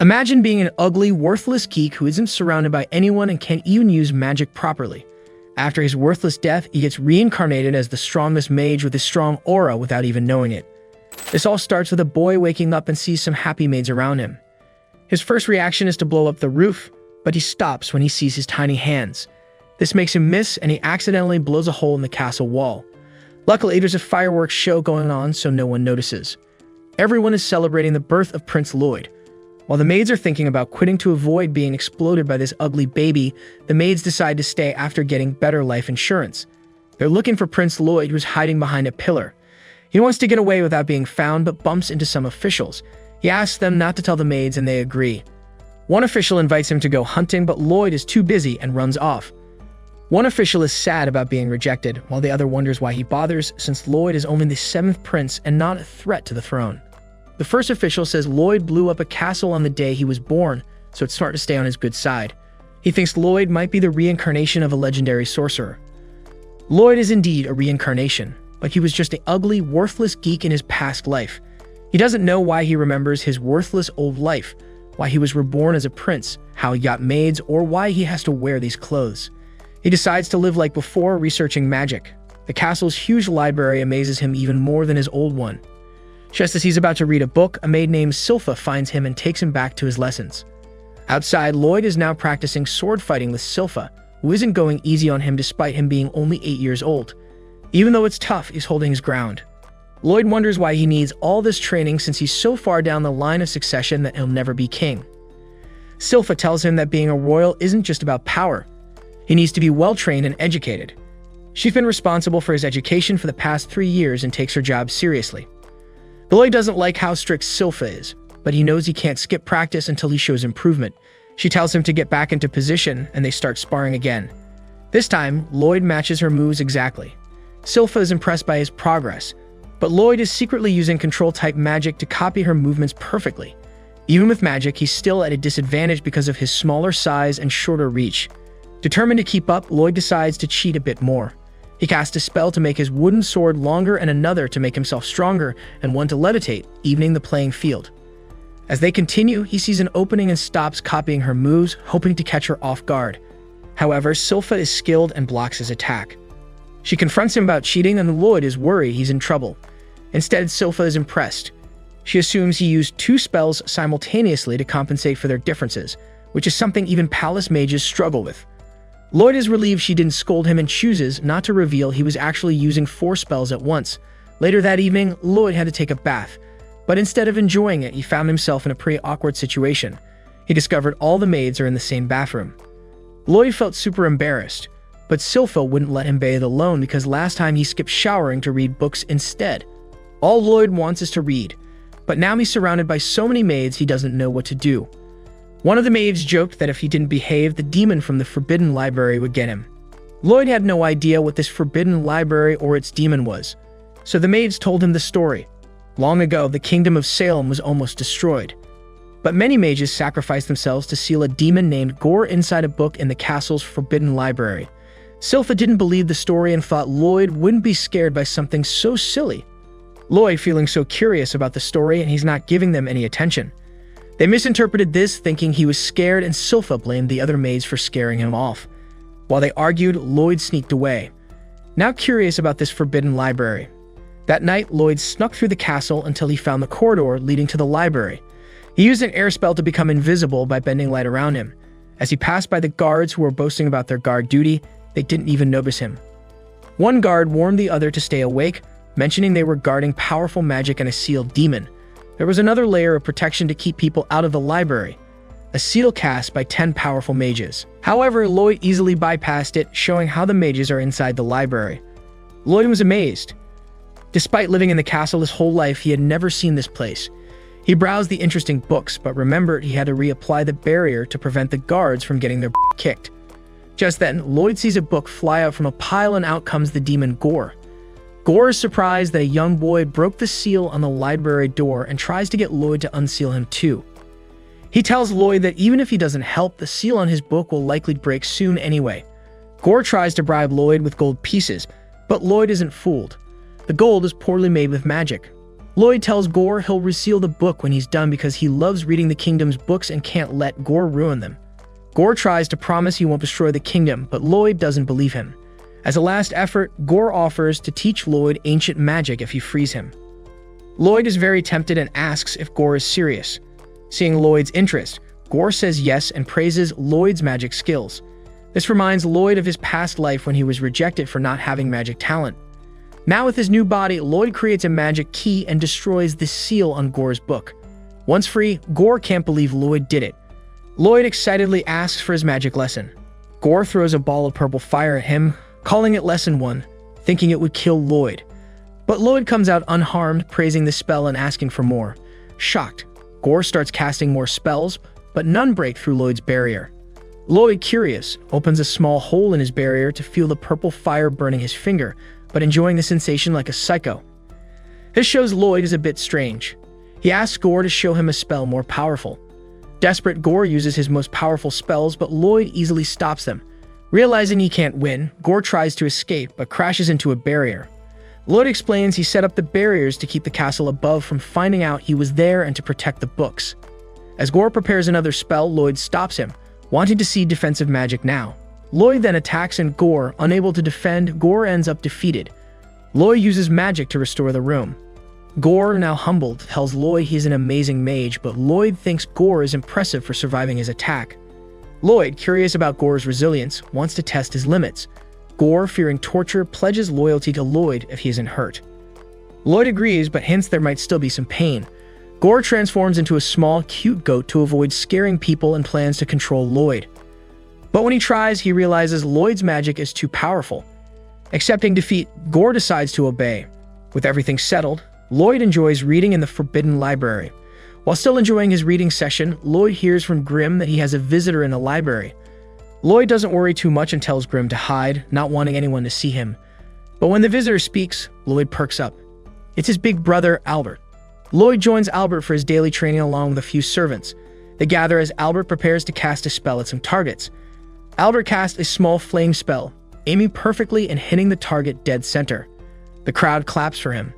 Imagine being an ugly, worthless geek who isn't surrounded by anyone and can't even use magic properly. After his worthless death, he gets reincarnated as the strongest mage with a strong aura without even knowing it. This all starts with a boy waking up and sees some happy maids around him. His first reaction is to blow up the roof, but he stops when he sees his tiny hands. This makes him miss, and he accidentally blows a hole in the castle wall. Luckily, there's a fireworks show going on, so no one notices. Everyone is celebrating the birth of Prince Lloyd. While the maids are thinking about quitting to avoid being exploded by this ugly baby, the maids decide to stay after getting better life insurance. They're looking for Prince Lloyd, who's hiding behind a pillar. He wants to get away without being found, but bumps into some officials. He asks them not to tell the maids, and they agree. One official invites him to go hunting, but Lloyd is too busy and runs off. One official is sad about being rejected, while the other wonders why he bothers, since Lloyd is only the 7th prince and not a threat to the throne. The first official says Lloyd blew up a castle on the day he was born, so it's smart to stay on his good side. He thinks Lloyd might be the reincarnation of a legendary sorcerer. Lloyd is indeed a reincarnation, but he was just an ugly, worthless geek in his past life. He doesn't know why he remembers his worthless old life, why he was reborn as a prince, how he got maids, or why he has to wear these clothes. He decides to live like before, researching magic. The castle's huge library amazes him even more than his old one. Just as he's about to read a book, a maid named Silpha finds him and takes him back to his lessons. Outside, Lloyd is now practicing sword fighting with Silpha, who isn't going easy on him despite him being only 8 years old. Even though it's tough, he's holding his ground. Lloyd wonders why he needs all this training since he's so far down the line of succession that he'll never be king. Silpha tells him that being a royal isn't just about power. He needs to be well-trained and educated. She's been responsible for his education for the past 3 years and takes her job seriously. Lloyd doesn't like how strict Silpha is, but he knows he can't skip practice until he shows improvement. She tells him to get back into position, and they start sparring again. This time, Lloyd matches her moves exactly. Silpha is impressed by his progress, but Lloyd is secretly using control-type magic to copy her movements perfectly. Even with magic, he's still at a disadvantage because of his smaller size and shorter reach. Determined to keep up, Lloyd decides to cheat a bit more. He casts a spell to make his wooden sword longer and another to make himself stronger, and one to levitate, evening the playing field. As they continue, he sees an opening and stops copying her moves, hoping to catch her off guard. However, Silpha is skilled and blocks his attack. She confronts him about cheating, and Lloyd is worried he's in trouble. Instead, Silpha is impressed. She assumes he used 2 spells simultaneously to compensate for their differences, which is something even palace mages struggle with. Lloyd is relieved she didn't scold him and chooses not to reveal he was actually using 4 spells at once. Later that evening, Lloyd had to take a bath, but instead of enjoying it, he found himself in a pretty awkward situation. He discovered all the maids are in the same bathroom. Lloyd felt super embarrassed, but Silpha wouldn't let him bathe alone because last time he skipped showering to read books instead. All Lloyd wants is to read, but now he's surrounded by so many maids he doesn't know what to do. One of the maids joked that if he didn't behave, the demon from the Forbidden Library would get him. Lloyd had no idea what this Forbidden Library or its demon was, so the maids told him the story. Long ago, the kingdom of Salem was almost destroyed, but many mages sacrificed themselves to seal a demon named Gore inside a book in the castle's Forbidden Library. Silpha didn't believe the story and thought Lloyd wouldn't be scared by something so silly. Lloyd feeling so curious about the story, and he's not giving them any attention. They misinterpreted this, thinking he was scared, and Silpha blamed the other maids for scaring him off. While they argued, Lloyd sneaked away, now curious about this Forbidden Library. That night, Lloyd snuck through the castle until he found the corridor leading to the library. He used an air spell to become invisible by bending light around him. As he passed by the guards who were boasting about their guard duty, they didn't even notice him. One guard warned the other to stay awake, mentioning they were guarding powerful magic and a sealed demon. There was another layer of protection to keep people out of the library, a seal cast by 10 powerful mages. However, Lloyd easily bypassed it, showing how the mages are inside the library. Lloyd was amazed. Despite living in the castle his whole life, he had never seen this place. He browsed the interesting books, but remembered he had to reapply the barrier to prevent the guards from getting their kicked. Just then, Lloyd sees a book fly out from a pile, and out comes the demon Gore. Gore is surprised that a young boy broke the seal on the library door and tries to get Lloyd to unseal him too. He tells Lloyd that even if he doesn't help, the seal on his book will likely break soon anyway. Gore tries to bribe Lloyd with gold pieces, but Lloyd isn't fooled. The gold is poorly made with magic. Lloyd tells Gore he'll reseal the book when he's done because he loves reading the kingdom's books and can't let Gore ruin them. Gore tries to promise he won't destroy the kingdom, but Lloyd doesn't believe him. As a last effort, Gore offers to teach Lloyd ancient magic if he frees him. Lloyd is very tempted and asks if Gore is serious. Seeing Lloyd's interest, Gore says yes and praises Lloyd's magic skills. This reminds Lloyd of his past life when he was rejected for not having magic talent. Now with his new body, Lloyd creates a magic key and destroys the seal on Gore's book. Once free, Gore can't believe Lloyd did it. Lloyd excitedly asks for his magic lesson. Gore throws a ball of purple fire at him, calling it Lesson 1, thinking it would kill Lloyd. But Lloyd comes out unharmed, praising the spell and asking for more. Shocked, Gore starts casting more spells, but none break through Lloyd's barrier. Lloyd, curious, opens a small hole in his barrier to feel the purple fire burning his finger, but enjoying the sensation like a psycho. This shows Lloyd is a bit strange. He asks Gore to show him a spell more powerful. Desperate, Gore uses his most powerful spells, but Lloyd easily stops them. Realizing he can't win, Gore tries to escape, but crashes into a barrier. Lloyd explains he set up the barriers to keep the castle above from finding out he was there and to protect the books. As Gore prepares another spell, Lloyd stops him, wanting to see defensive magic now. Lloyd then attacks and Gore, unable to defend, Gore ends up defeated. Lloyd uses magic to restore the room. Gore, now humbled, tells Lloyd he's an amazing mage, but Lloyd thinks Gore is impressive for surviving his attack. Lloyd, curious about Gore's resilience, wants to test his limits. Gore, fearing torture, pledges loyalty to Lloyd if he isn't hurt. Lloyd agrees, but hints there might still be some pain. Gore transforms into a small, cute goat to avoid scaring people and plans to control Lloyd. But when he tries, he realizes Lloyd's magic is too powerful. Accepting defeat, Gore decides to obey. With everything settled, Lloyd enjoys reading in the Forbidden Library. While still enjoying his reading session, Lloyd hears from Grimm that he has a visitor in the library. Lloyd doesn't worry too much and tells Grimm to hide, not wanting anyone to see him. But when the visitor speaks, Lloyd perks up. It's his big brother, Albert. Lloyd joins Albert for his daily training along with a few servants. They gather as Albert prepares to cast a spell at some targets. Albert casts a small flame spell, aiming perfectly and hitting the target dead center. The crowd claps for him.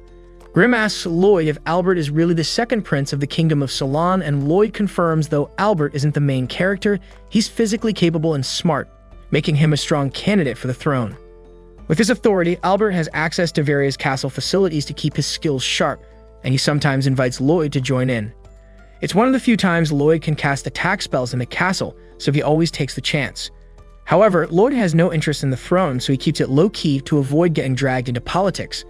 Grimm asks Lloyd if Albert is really the second prince of the Kingdom of Ceylon, and Lloyd confirms though Albert isn't the main character, he's physically capable and smart, making him a strong candidate for the throne. With his authority, Albert has access to various castle facilities to keep his skills sharp, and he sometimes invites Lloyd to join in. It's one of the few times Lloyd can cast attack spells in the castle, so he always takes the chance. However, Lloyd has no interest in the throne, so he keeps it low-key to avoid getting dragged into politics.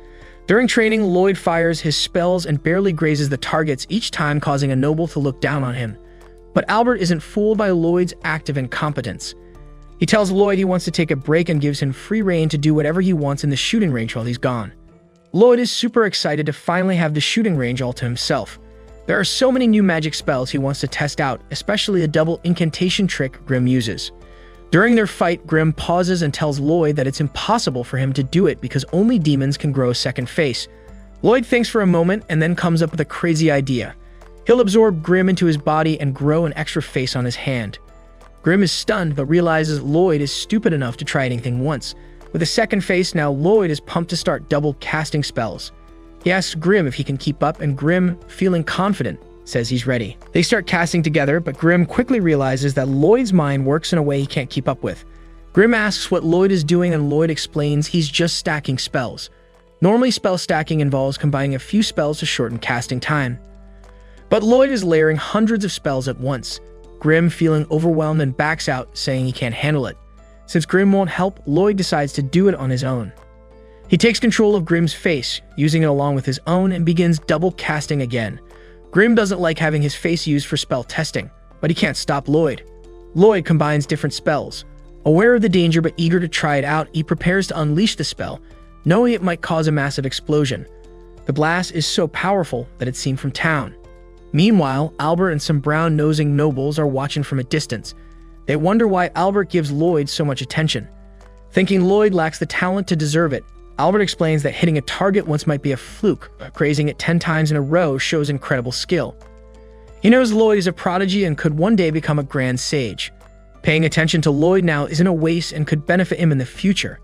During training, Lloyd fires his spells and barely grazes the targets, each time causing a noble to look down on him. But Albert isn't fooled by Lloyd's active incompetence. He tells Lloyd he wants to take a break and gives him free rein to do whatever he wants in the shooting range while he's gone. Lloyd is super excited to finally have the shooting range all to himself. There are so many new magic spells he wants to test out, especially a double incantation trick Grimm uses. During their fight, Grimm pauses and tells Lloyd that it's impossible for him to do it because only demons can grow a second face. Lloyd thinks for a moment and then comes up with a crazy idea. He'll absorb Grimm into his body and grow an extra face on his hand. Grimm is stunned but realizes Lloyd is stupid enough to try anything once. With a second face now, Lloyd is pumped to start double casting spells. He asks Grimm if he can keep up, and Grimm, feeling confident, says he's ready. They start casting together, but Grimm quickly realizes that Lloyd's mind works in a way he can't keep up with. Grimm asks what Lloyd is doing, and Lloyd explains he's just stacking spells. Normally, spell stacking involves combining a few spells to shorten casting time. But Lloyd is layering hundreds of spells at once. Grimm, feeling overwhelmed, and backs out, saying he can't handle it. Since Grimm won't help, Lloyd decides to do it on his own. He takes control of Grimm's face, using it along with his own, and begins double casting again. Grimm doesn't like having his face used for spell testing, but he can't stop Lloyd. Lloyd combines different spells. Aware of the danger but eager to try it out, he prepares to unleash the spell, knowing it might cause a massive explosion. The blast is so powerful that it's seen from town. Meanwhile, Albert and some brown-nosing nobles are watching from a distance. They wonder why Albert gives Lloyd so much attention. Thinking Lloyd lacks the talent to deserve it, Albert explains that hitting a target once might be a fluke, but grazing it 10 times in a row shows incredible skill. He knows Lloyd is a prodigy and could one day become a grand sage. Paying attention to Lloyd now isn't a waste and could benefit him in the future.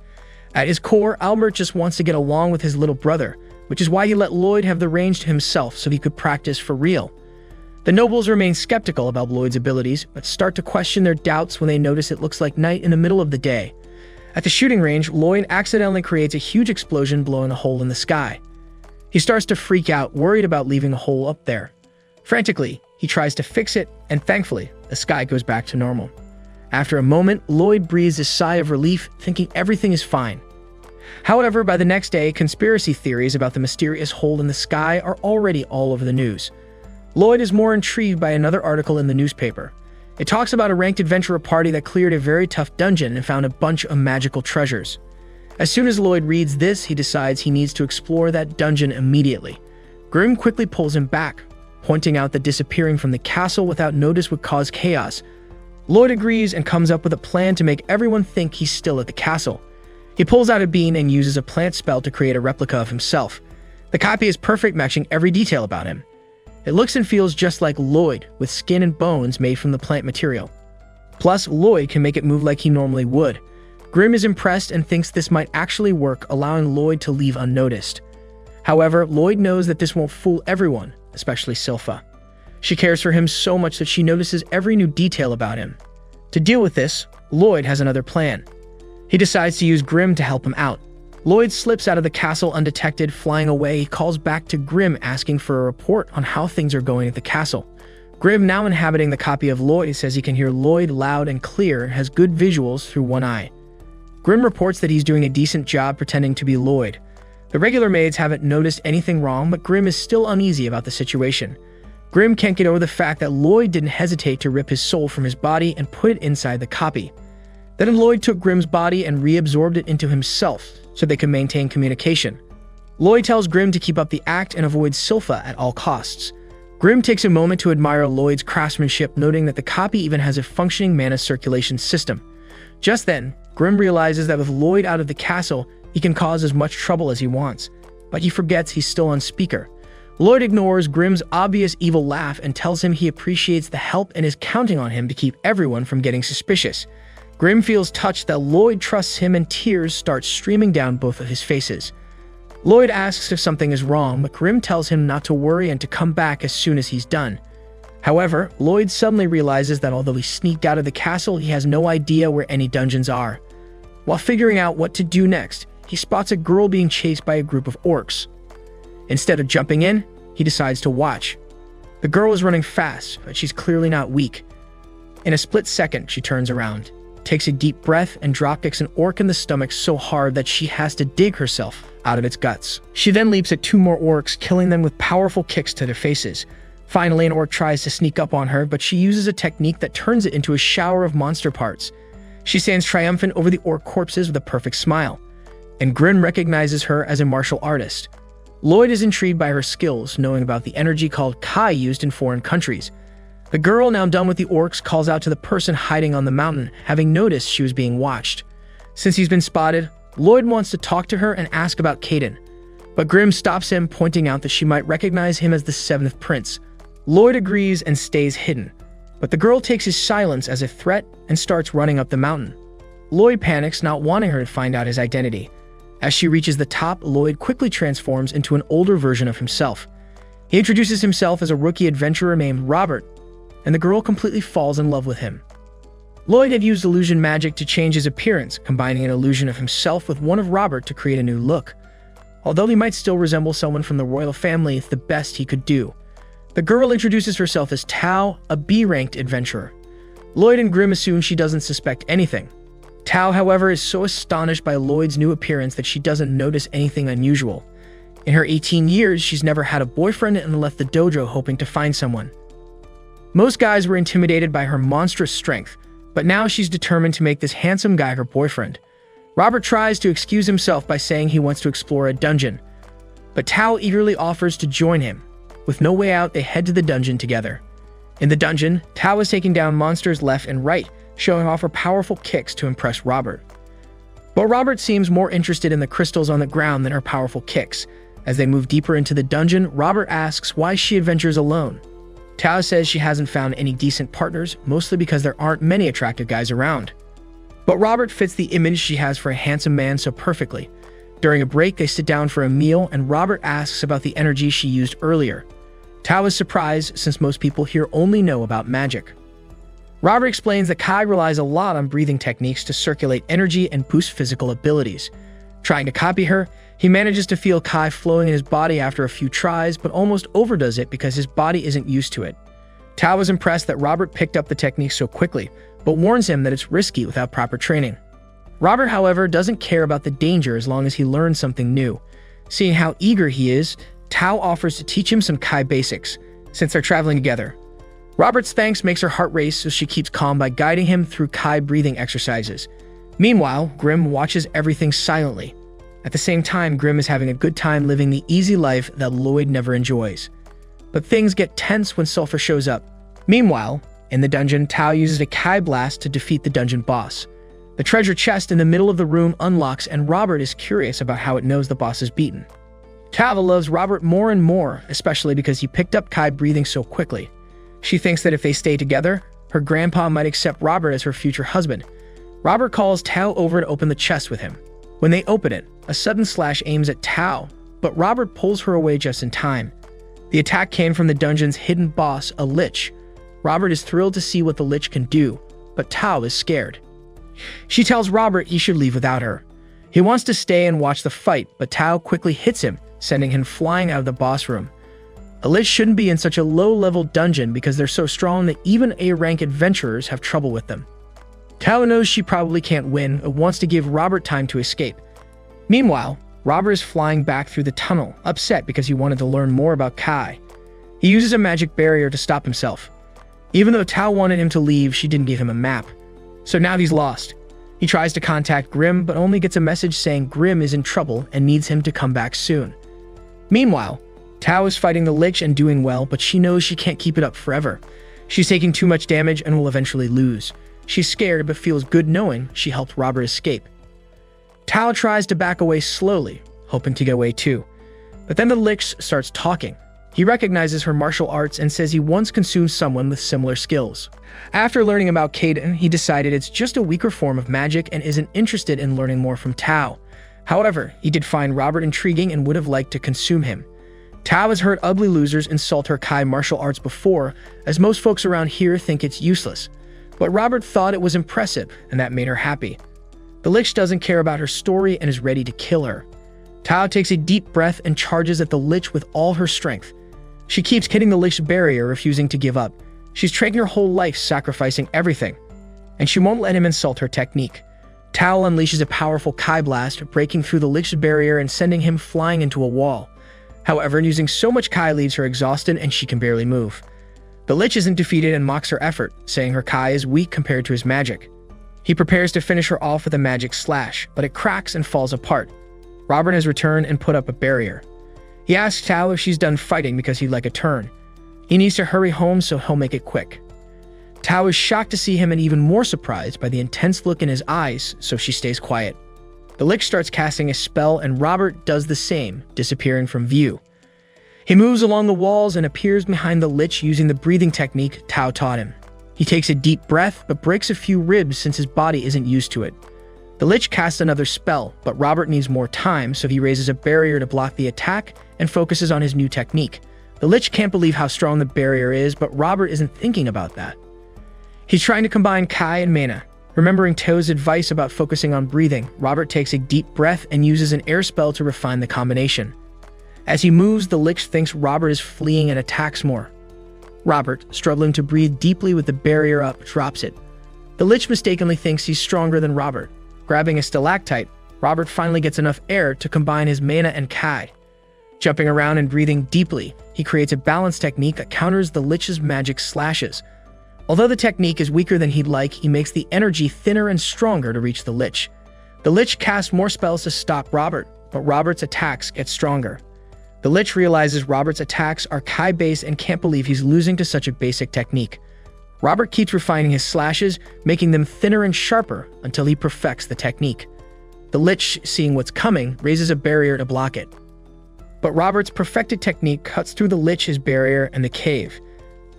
At his core, Albert just wants to get along with his little brother, which is why he let Lloyd have the range to himself so he could practice for real. The nobles remain skeptical about Lloyd's abilities, but start to question their doubts when they notice it looks like night in the middle of the day. At the shooting range, Lloyd accidentally creates a huge explosion blowing a hole in the sky. He starts to freak out, worried about leaving a hole up there. Frantically, he tries to fix it, and thankfully, the sky goes back to normal. After a moment, Lloyd breathes a sigh of relief, thinking everything is fine. However, by the next day, conspiracy theories about the mysterious hole in the sky are already all over the news. Lloyd is more intrigued by another article in the newspaper. It talks about a ranked adventurer party that cleared a very tough dungeon and found a bunch of magical treasures. As soon as Lloyd reads this, he decides he needs to explore that dungeon immediately. Grimm quickly pulls him back, pointing out that disappearing from the castle without notice would cause chaos. Lloyd agrees and comes up with a plan to make everyone think he's still at the castle. He pulls out a bean and uses a plant spell to create a replica of himself. The copy is perfect, matching every detail about him. It looks and feels just like Lloyd, with skin and bones made from the plant material. Plus, Lloyd can make it move like he normally would. Grimm is impressed and thinks this might actually work, allowing Lloyd to leave unnoticed. However, Lloyd knows that this won't fool everyone, especially Silpha. She cares for him so much that she notices every new detail about him. To deal with this, Lloyd has another plan. He decides to use Grimm to help him out. Lloyd slips out of the castle undetected, flying away. He calls back to Grimm asking for a report on how things are going at the castle. Grimm, now inhabiting the copy of Lloyd, says he can hear Lloyd loud and clear and has good visuals through one eye. Grimm reports that he's doing a decent job pretending to be Lloyd. The regular maids haven't noticed anything wrong, but Grimm is still uneasy about the situation. Grimm can't get over the fact that Lloyd didn't hesitate to rip his soul from his body and put it inside the copy. Then Lloyd took Grimm's body and reabsorbed it into himself so they could maintain communication. Lloyd tells Grimm to keep up the act and avoid Silpha at all costs. Grimm takes a moment to admire Lloyd's craftsmanship, noting that the copy even has a functioning mana circulation system. Just then, Grimm realizes that with Lloyd out of the castle, he can cause as much trouble as he wants, but he forgets he's still on speaker. Lloyd ignores Grimm's obvious evil laugh and tells him he appreciates the help and is counting on him to keep everyone from getting suspicious. Grimm feels touched that Lloyd trusts him and tears start streaming down both of his faces. Lloyd asks if something is wrong, but Grimm tells him not to worry and to come back as soon as he's done. However, Lloyd suddenly realizes that although he sneaked out of the castle, he has no idea where any dungeons are. While figuring out what to do next, he spots a girl being chased by a group of orcs. Instead of jumping in, he decides to watch. The girl is running fast, but she's clearly not weak. In a split second, she turns around, takes a deep breath, and dropkicks an orc in the stomach so hard that she has to dig herself out of its guts. She then leaps at two more orcs, killing them with powerful kicks to their faces. Finally, an orc tries to sneak up on her, but she uses a technique that turns it into a shower of monster parts. She stands triumphant over the orc corpses with a perfect smile, and Grimm recognizes her as a martial artist. Lloyd is intrigued by her skills, knowing about the energy called Kai used in foreign countries. The girl, now done with the orcs, calls out to the person hiding on the mountain, having noticed she was being watched. Since he's been spotted, Lloyd wants to talk to her and ask about Caden, but Grimm stops him, pointing out that she might recognize him as the Seventh Prince. Lloyd agrees and stays hidden, but the girl takes his silence as a threat and starts running up the mountain. Lloyd panics, not wanting her to find out his identity. As she reaches the top, Lloyd quickly transforms into an older version of himself. He introduces himself as a rookie adventurer named Robert, and the girl completely falls in love with him. Lloyd had used illusion magic to change his appearance, combining an illusion of himself with one of Robert to create a new look. Although he might still resemble someone from the royal family, it's the best he could do. The girl introduces herself as Tao, a B-ranked adventurer. Lloyd and Grimm assume she doesn't suspect anything. Tao, however, is so astonished by Lloyd's new appearance that she doesn't notice anything unusual. In her 18 years, she's never had a boyfriend and left the dojo hoping to find someone. Most guys were intimidated by her monstrous strength, but now she's determined to make this handsome guy her boyfriend. Robert tries to excuse himself by saying he wants to explore a dungeon, but Tao eagerly offers to join him. With no way out, they head to the dungeon together. In the dungeon, Tao is taking down monsters left and right, showing off her powerful kicks to impress Robert. But Robert seems more interested in the crystals on the ground than her powerful kicks. As they move deeper into the dungeon, Robert asks why she adventures alone. Tao says she hasn't found any decent partners, mostly because there aren't many attractive guys around. But Robert fits the image she has for a handsome man so perfectly. During a break, they sit down for a meal, and Robert asks about the energy she used earlier. Tao is surprised since most people here only know about magic. Robert explains that Kai relies a lot on breathing techniques to circulate energy and boost physical abilities. Trying to copy her, he manages to feel Kai flowing in his body after a few tries, but almost overdoes it because his body isn't used to it. Tao is impressed that Robert picked up the technique so quickly, but warns him that it's risky without proper training. Robert, however, doesn't care about the danger as long as he learns something new. Seeing how eager he is, Tao offers to teach him some Kai basics, since they're traveling together. Robert's thanks makes her heart race, so she keeps calm by guiding him through Kai breathing exercises. Meanwhile, Grimm watches everything silently. At the same time, Grimm is having a good time living the easy life that Lloyd never enjoys. But things get tense when Sulfur shows up. Meanwhile, in the dungeon, Tao uses a Kai blast to defeat the dungeon boss. The treasure chest in the middle of the room unlocks, and Robert is curious about how it knows the boss is beaten. Tao loves Robert more and more, especially because he picked up Kai breathing so quickly. She thinks that if they stay together, her grandpa might accept Robert as her future husband. Robert calls Tao over to open the chest with him. When they open it, a sudden slash aims at Tao, but Robert pulls her away just in time. The attack came from the dungeon's hidden boss, a lich. Robert is thrilled to see what the lich can do, but Tao is scared. She tells Robert he should leave without her. He wants to stay and watch the fight, but Tao quickly hits him, sending him flying out of the boss room. A lich shouldn't be in such a low-level dungeon because they're so strong that even A-rank adventurers have trouble with them. Tao knows she probably can't win, but wants to give Robert time to escape. Meanwhile, Robert is flying back through the tunnel, upset because he wanted to learn more about Kai. He uses a magic barrier to stop himself. Even though Tao wanted him to leave, she didn't give him a map. So now he's lost. He tries to contact Grimm, but only gets a message saying Grimm is in trouble and needs him to come back soon. Meanwhile, Tao is fighting the lich and doing well, but she knows she can't keep it up forever. She's taking too much damage and will eventually lose. She's scared but feels good knowing she helped Robert escape. Tao tries to back away slowly, hoping to get away too. But then the lich starts talking. He recognizes her martial arts and says he once consumed someone with similar skills. After learning about Caden, he decided it's just a weaker form of magic and isn't interested in learning more from Tao. However, he did find Robert intriguing and would have liked to consume him. Tao has heard ugly losers insult her Kai martial arts before, as most folks around here think it's useless. But Robert thought it was impressive, and that made her happy. The lich doesn't care about her story and is ready to kill her. Tao takes a deep breath and charges at the lich with all her strength. She keeps hitting the lich's barrier, refusing to give up. She's trained her whole life sacrificing everything, and she won't let him insult her technique. Tao unleashes a powerful Kai blast, breaking through the lich's barrier and sending him flying into a wall. However, using so much Kai leaves her exhausted and she can barely move. The lich isn't defeated and mocks her effort, saying her Kai is weak compared to his magic. He prepares to finish her off with a magic slash, but it cracks and falls apart. Robert has returned and put up a barrier. He asks Tao if she's done fighting because he'd like a turn. He needs to hurry home, so he'll make it quick. Tao is shocked to see him and even more surprised by the intense look in his eyes, so she stays quiet. The lich starts casting a spell and Robert does the same, disappearing from view. He moves along the walls and appears behind the lich using the breathing technique Tao taught him. He takes a deep breath but breaks a few ribs since his body isn't used to it. The lich casts another spell, but Robert needs more time, so he raises a barrier to block the attack and focuses on his new technique. The lich can't believe how strong the barrier is, but Robert isn't thinking about that. He's trying to combine Kai and mana. Remembering Tao's advice about focusing on breathing, Robert takes a deep breath and uses an air spell to refine the combination. As he moves, the lich thinks Robert is fleeing and attacks more. Robert, struggling to breathe deeply with the barrier up, drops it. The lich mistakenly thinks he's stronger than Robert. Grabbing a stalactite, Robert finally gets enough air to combine his mana and Kai. Jumping around and breathing deeply, he creates a balance technique that counters the lich's magic slashes. Although the technique is weaker than he'd like, he makes the energy thinner and stronger to reach the lich. The lich casts more spells to stop Robert, but Robert's attacks get stronger. The lich realizes Robert's attacks are Kai-based and can't believe he's losing to such a basic technique. Robert keeps refining his slashes, making them thinner and sharper until he perfects the technique. The lich, seeing what's coming, raises a barrier to block it. But Robert's perfected technique cuts through the lich's barrier and the cave.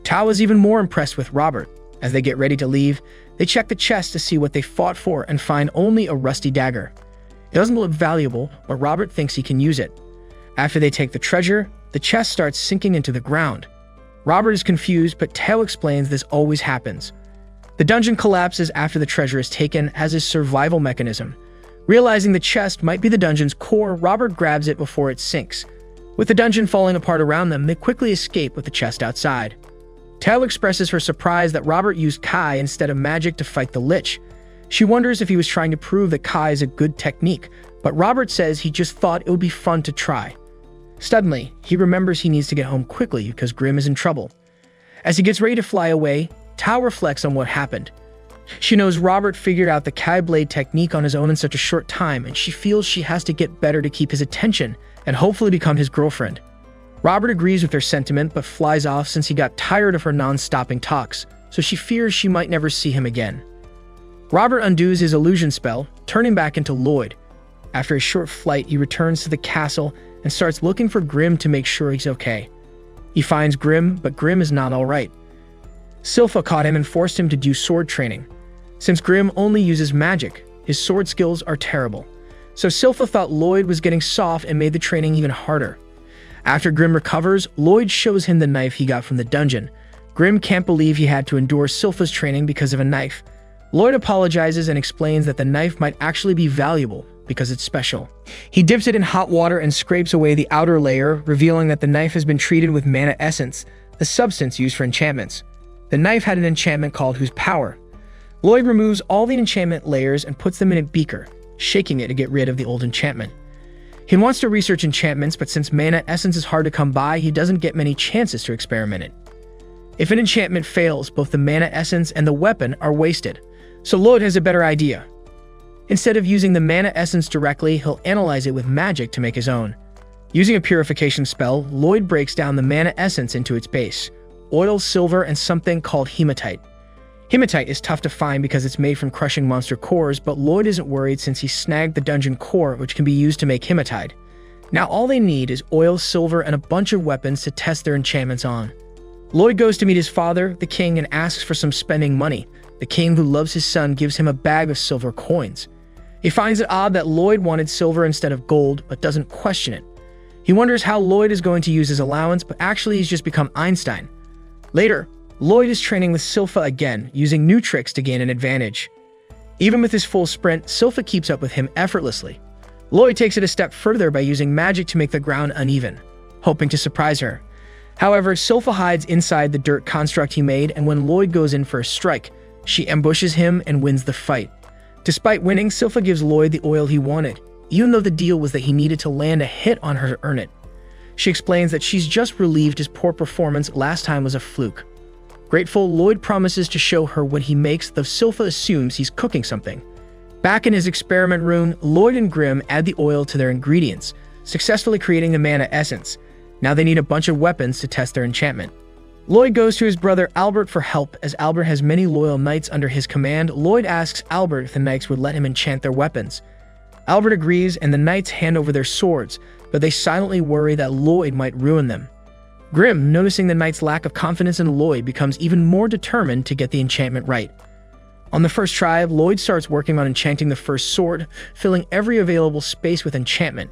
Tao is even more impressed with Robert. As they get ready to leave, they check the chest to see what they fought for and find only a rusty dagger. It doesn't look valuable, but Robert thinks he can use it. After they take the treasure, the chest starts sinking into the ground. Robert is confused, but Tao explains this always happens. The dungeon collapses after the treasure is taken as his survival mechanism. Realizing the chest might be the dungeon's core, Robert grabs it before it sinks. With the dungeon falling apart around them, they quickly escape with the chest outside. Tao expresses her surprise that Robert used Kai instead of magic to fight the Lich. She wonders if he was trying to prove that Kai is a good technique, but Robert says he just thought it would be fun to try. Suddenly, he remembers he needs to get home quickly because Grim is in trouble. As he gets ready to fly away, Tao reflects on what happened. She knows Robert figured out the Kai Blade technique on his own in such a short time, and she feels she has to get better to keep his attention and hopefully become his girlfriend. Robert agrees with her sentiment but flies off since he got tired of her non-stopping talks, so she fears she might never see him again. Robert undoes his illusion spell, turning back into Lloyd. After a short flight, he returns to the castle and starts looking for Grim to make sure he's okay. He finds Grim, but Grim is not alright. Silpha caught him and forced him to do sword training. Since Grim only uses magic, his sword skills are terrible. So Silpha thought Lloyd was getting soft and made the training even harder. After Grim recovers, Lloyd shows him the knife he got from the dungeon. Grim can't believe he had to endure Silpha's training because of a knife. Lloyd apologizes and explains that the knife might actually be valuable because it's special. He dips it in hot water and scrapes away the outer layer, revealing that the knife has been treated with mana essence, the substance used for enchantments. The knife had an enchantment called Whose Power. Lloyd removes all the enchantment layers and puts them in a beaker, shaking it to get rid of the old enchantment. He wants to research enchantments, but since mana essence is hard to come by, he doesn't get many chances to experiment it. If an enchantment fails, both the mana essence and the weapon are wasted. So Lloyd has a better idea. Instead of using the mana essence directly, he'll analyze it with magic to make his own. Using a purification spell, Lloyd breaks down the mana essence into its base: oil, silver, and something called hematite. Hematite is tough to find because it's made from crushing monster cores, but Lloyd isn't worried since he snagged the dungeon core, which can be used to make hematite. Now all they need is oil, silver, and a bunch of weapons to test their enchantments on. Lloyd goes to meet his father, the king, and asks for some spending money. The king, who loves his son, gives him a bag of silver coins. He finds it odd that Lloyd wanted silver instead of gold, but doesn't question it. He wonders how Lloyd is going to use his allowance, but actually he's just become Einstein. Later, Lloyd is training with Silpha again, using new tricks to gain an advantage. Even with his full sprint, Silpha keeps up with him effortlessly. Lloyd takes it a step further by using magic to make the ground uneven, hoping to surprise her. However, Silpha hides inside the dirt construct he made, and when Lloyd goes in for a strike, she ambushes him and wins the fight. Despite winning, Silpha gives Lloyd the oil he wanted, even though the deal was that he needed to land a hit on her to earn it. She explains that she's just relieved his poor performance last time was a fluke. Grateful, Lloyd promises to show her what he makes, though Silpha assumes he's cooking something. Back in his experiment room, Lloyd and Grim add the oil to their ingredients, successfully creating the mana essence. Now they need a bunch of weapons to test their enchantment. Lloyd goes to his brother Albert for help, as Albert has many loyal knights under his command. Lloyd asks Albert if the knights would let him enchant their weapons. Albert agrees, and the knights hand over their swords, but they silently worry that Lloyd might ruin them. Grim, noticing the knight's lack of confidence in Lloyd, becomes even more determined to get the enchantment right. On the first try, Lloyd starts working on enchanting the first sword, filling every available space with enchantment.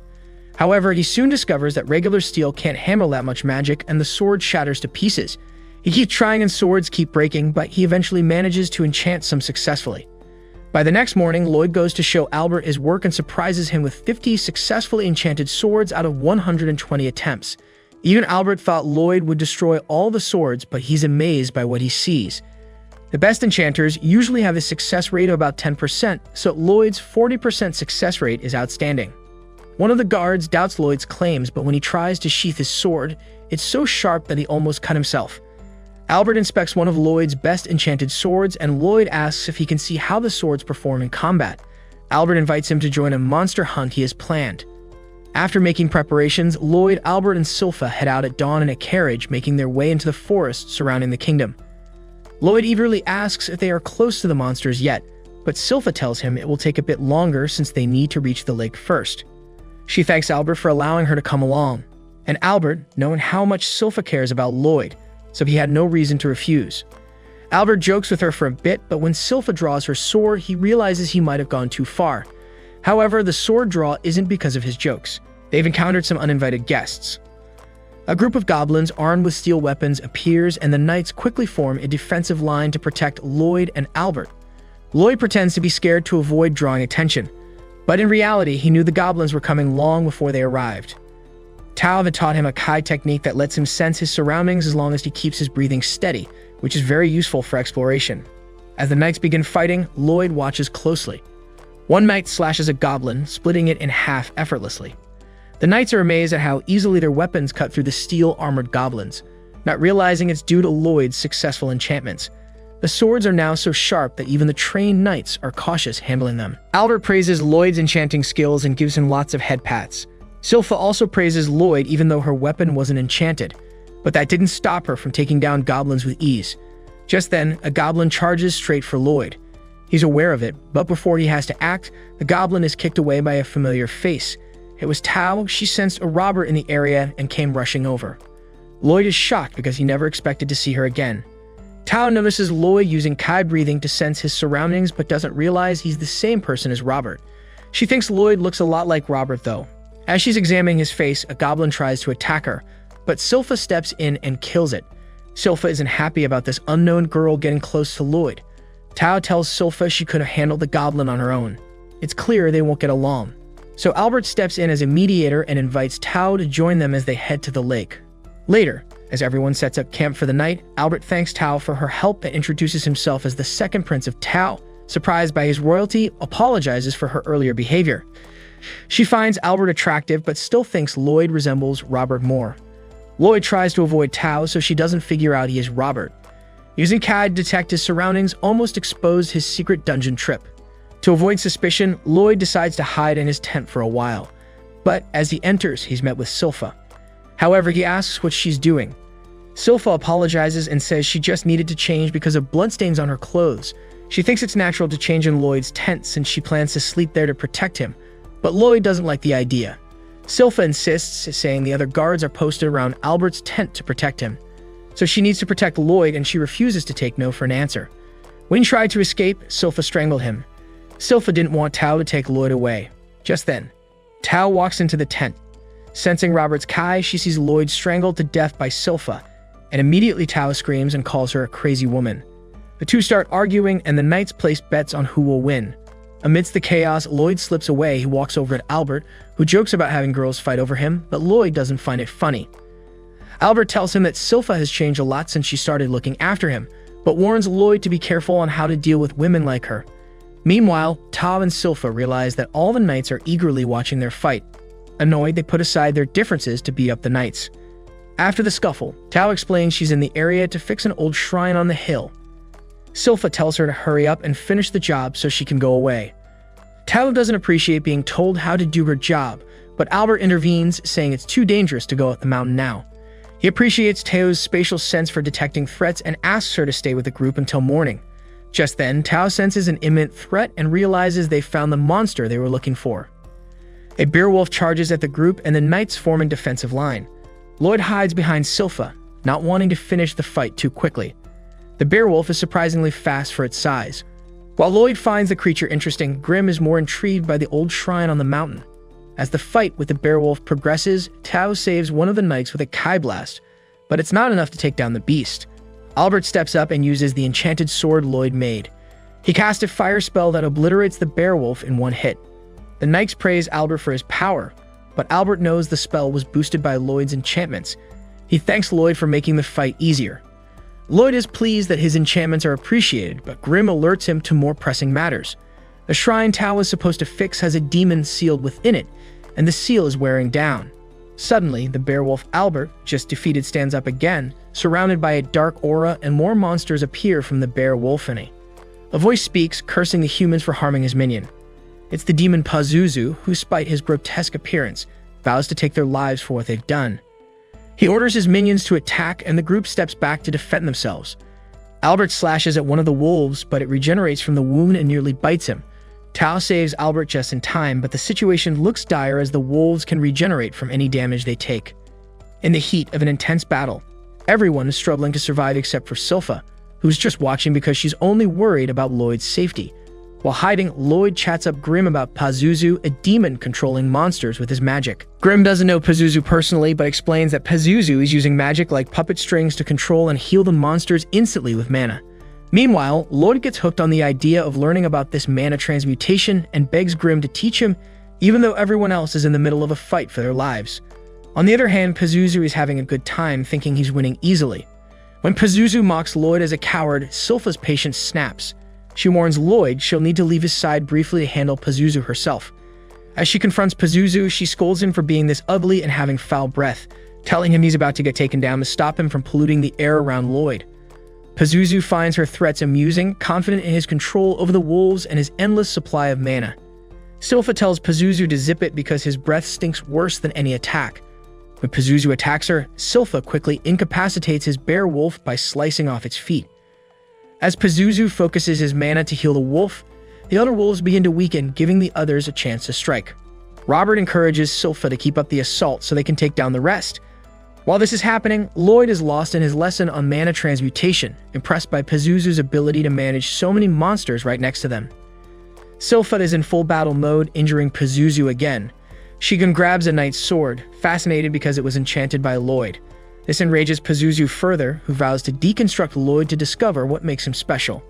However, he soon discovers that regular steel can't handle that much magic, and the sword shatters to pieces. He keeps trying and swords keep breaking, but he eventually manages to enchant some successfully. By the next morning, Lloyd goes to show Albert his work and surprises him with 50 successfully enchanted swords out of 120 attempts. Even Albert thought Lloyd would destroy all the swords, but he's amazed by what he sees. The best enchanters usually have a success rate of about 10%, so Lloyd's 40% success rate is outstanding. One of the guards doubts Lloyd's claims, but when he tries to sheath his sword, it's so sharp that he almost cut himself. Albert inspects one of Lloyd's best enchanted swords, and Lloyd asks if he can see how the swords perform in combat. Albert invites him to join a monster hunt he has planned. After making preparations, Lloyd, Albert, and Silpha head out at dawn in a carriage, making their way into the forest surrounding the kingdom. Lloyd eagerly asks if they are close to the monsters yet, but Silpha tells him it will take a bit longer since they need to reach the lake first. She thanks Albert for allowing her to come along, and Albert, knowing how much Silpha cares about Lloyd, so he had no reason to refuse. Albert jokes with her for a bit, but when Silpha draws her sword, he realizes he might have gone too far. However, the sword draw isn't because of his jokes. They've encountered some uninvited guests. A group of goblins armed with steel weapons appears, and the knights quickly form a defensive line to protect Lloyd and Albert. Lloyd pretends to be scared to avoid drawing attention, but in reality, he knew the goblins were coming long before they arrived. Tao had taught him a Kai technique that lets him sense his surroundings as long as he keeps his breathing steady, which is very useful for exploration. As the knights begin fighting, Lloyd watches closely. One knight slashes a goblin, splitting it in half effortlessly. The knights are amazed at how easily their weapons cut through the steel-armored goblins, not realizing it's due to Lloyd's successful enchantments. The swords are now so sharp that even the trained knights are cautious handling them. Albert praises Lloyd's enchanting skills and gives him lots of head pats. Silpha also praises Lloyd even though her weapon wasn't enchanted, but that didn't stop her from taking down goblins with ease. Just then, a goblin charges straight for Lloyd. He's aware of it, but before he has to act, the goblin is kicked away by a familiar face. It was Tao. She sensed a robber in the area and came rushing over. Lloyd is shocked because he never expected to see her again. Tao notices Lloyd using Kai breathing to sense his surroundings but doesn't realize he's the same person as Robert. She thinks Lloyd looks a lot like Robert though. As she's examining his face, a goblin tries to attack her, but Silpha steps in and kills it. Silpha isn't happy about this unknown girl getting close to Lloyd. Tao tells Silpha she could have handled the goblin on her own. It's clear they won't get along. So Albert steps in as a mediator and invites Tao to join them as they head to the lake. Later, as everyone sets up camp for the night, Albert thanks Tao for her help and introduces himself as the second prince of Tao. Surprised by his royalty, apologizes for her earlier behavior. She finds Albert attractive but still thinks Lloyd resembles Robert more. Lloyd tries to avoid Tao so she doesn't figure out he is Robert. Using Kai to detect his surroundings almost exposed his secret dungeon trip. To avoid suspicion, Lloyd decides to hide in his tent for a while. But as he enters, he's met with Silpha. However, he asks what she's doing. Silpha apologizes and says she just needed to change because of bloodstains on her clothes. She thinks it's natural to change in Lloyd's tent since she plans to sleep there to protect him, but Lloyd doesn't like the idea. Silpha insists, saying the other guards are posted around Albert's tent to protect him. So she needs to protect Lloyd and she refuses to take no for an answer. When he tried to escape, Silpha strangled him. Silpha didn't want Tao to take Lloyd away. Just then, Tao walks into the tent. Sensing Robert's Kai, she sees Lloyd strangled to death by Silpha, and immediately Tao screams and calls her a crazy woman. The two start arguing and the knights place bets on who will win. Amidst the chaos, Lloyd slips away. He walks over at Albert, who jokes about having girls fight over him, but Lloyd doesn't find it funny. Albert tells him that Silpha has changed a lot since she started looking after him, but warns Lloyd to be careful on how to deal with women like her. Meanwhile, Tao and Silpha realize that all the knights are eagerly watching their fight. Annoyed, they put aside their differences to beat up the knights. After the scuffle, Tao explains she's in the area to fix an old shrine on the hill. Silpha tells her to hurry up and finish the job so she can go away. Tao doesn't appreciate being told how to do her job, but Albert intervenes, saying it's too dangerous to go up the mountain now. He appreciates Tao's spatial sense for detecting threats and asks her to stay with the group until morning. Just then, Tao senses an imminent threat and realizes they found the monster they were looking for. A beowulf charges at the group and the knights form a defensive line. Lloyd hides behind Silpha, not wanting to finish the fight too quickly. The beowulf is surprisingly fast for its size. While Lloyd finds the creature interesting, Grimm is more intrigued by the old shrine on the mountain. As the fight with the beowulf progresses, Tao saves one of the knights with a Kai blast, but it's not enough to take down the beast. Albert steps up and uses the enchanted sword Lloyd made. He casts a fire spell that obliterates the beowulf in one hit. The knights praise Albert for his power, but Albert knows the spell was boosted by Lloyd's enchantments. He thanks Lloyd for making the fight easier. Lloyd is pleased that his enchantments are appreciated, but Grimm alerts him to more pressing matters. The shrine Tao is supposed to fix has a demon sealed within it, and the seal is wearing down. Suddenly, the beowulf Albert, just defeated, stands up again, surrounded by a dark aura, and more monsters appear from the beowulfany. A voice speaks, cursing the humans for harming his minion. It's the demon Pazuzu, who, despite his grotesque appearance, vows to take their lives for what they've done. He orders his minions to attack, and the group steps back to defend themselves. Albert slashes at one of the wolves, but it regenerates from the wound and nearly bites him. Tao saves Albert just in time, but the situation looks dire as the wolves can regenerate from any damage they take. In the heat of an intense battle, everyone is struggling to survive except for Silpha, who's just watching because she's only worried about Lloyd's safety. While hiding, Lloyd chats up Grimm about Pazuzu, a demon controlling monsters with his magic. Grimm doesn't know Pazuzu personally, but explains that Pazuzu is using magic like puppet strings to control and heal the monsters instantly with mana. Meanwhile, Lloyd gets hooked on the idea of learning about this mana transmutation and begs Grimm to teach him, even though everyone else is in the middle of a fight for their lives. On the other hand, Pazuzu is having a good time, thinking he's winning easily. When Pazuzu mocks Lloyd as a coward, Silpha's patience snaps. She warns Lloyd she'll need to leave his side briefly to handle Pazuzu herself. As she confronts Pazuzu, she scolds him for being this ugly and having foul breath, telling him he's about to get taken down to stop him from polluting the air around Lloyd. Pazuzu finds her threats amusing, confident in his control over the wolves and his endless supply of mana. Silpha tells Pazuzu to zip it because his breath stinks worse than any attack. When Pazuzu attacks her, Silpha quickly incapacitates his bear wolf by slicing off its feet. As Pazuzu focuses his mana to heal the wolf, the other wolves begin to weaken, giving the others a chance to strike. Robert encourages Silpha to keep up the assault so they can take down the rest. While this is happening, Lloyd is lost in his lesson on mana transmutation, impressed by Pazuzu's ability to manage so many monsters right next to them. Silpha is in full battle mode, injuring Pazuzu again. Shigen grabs a knight's sword, fascinated because it was enchanted by Lloyd. This enrages Pazuzu further, who vows to deconstruct Lloyd to discover what makes him special.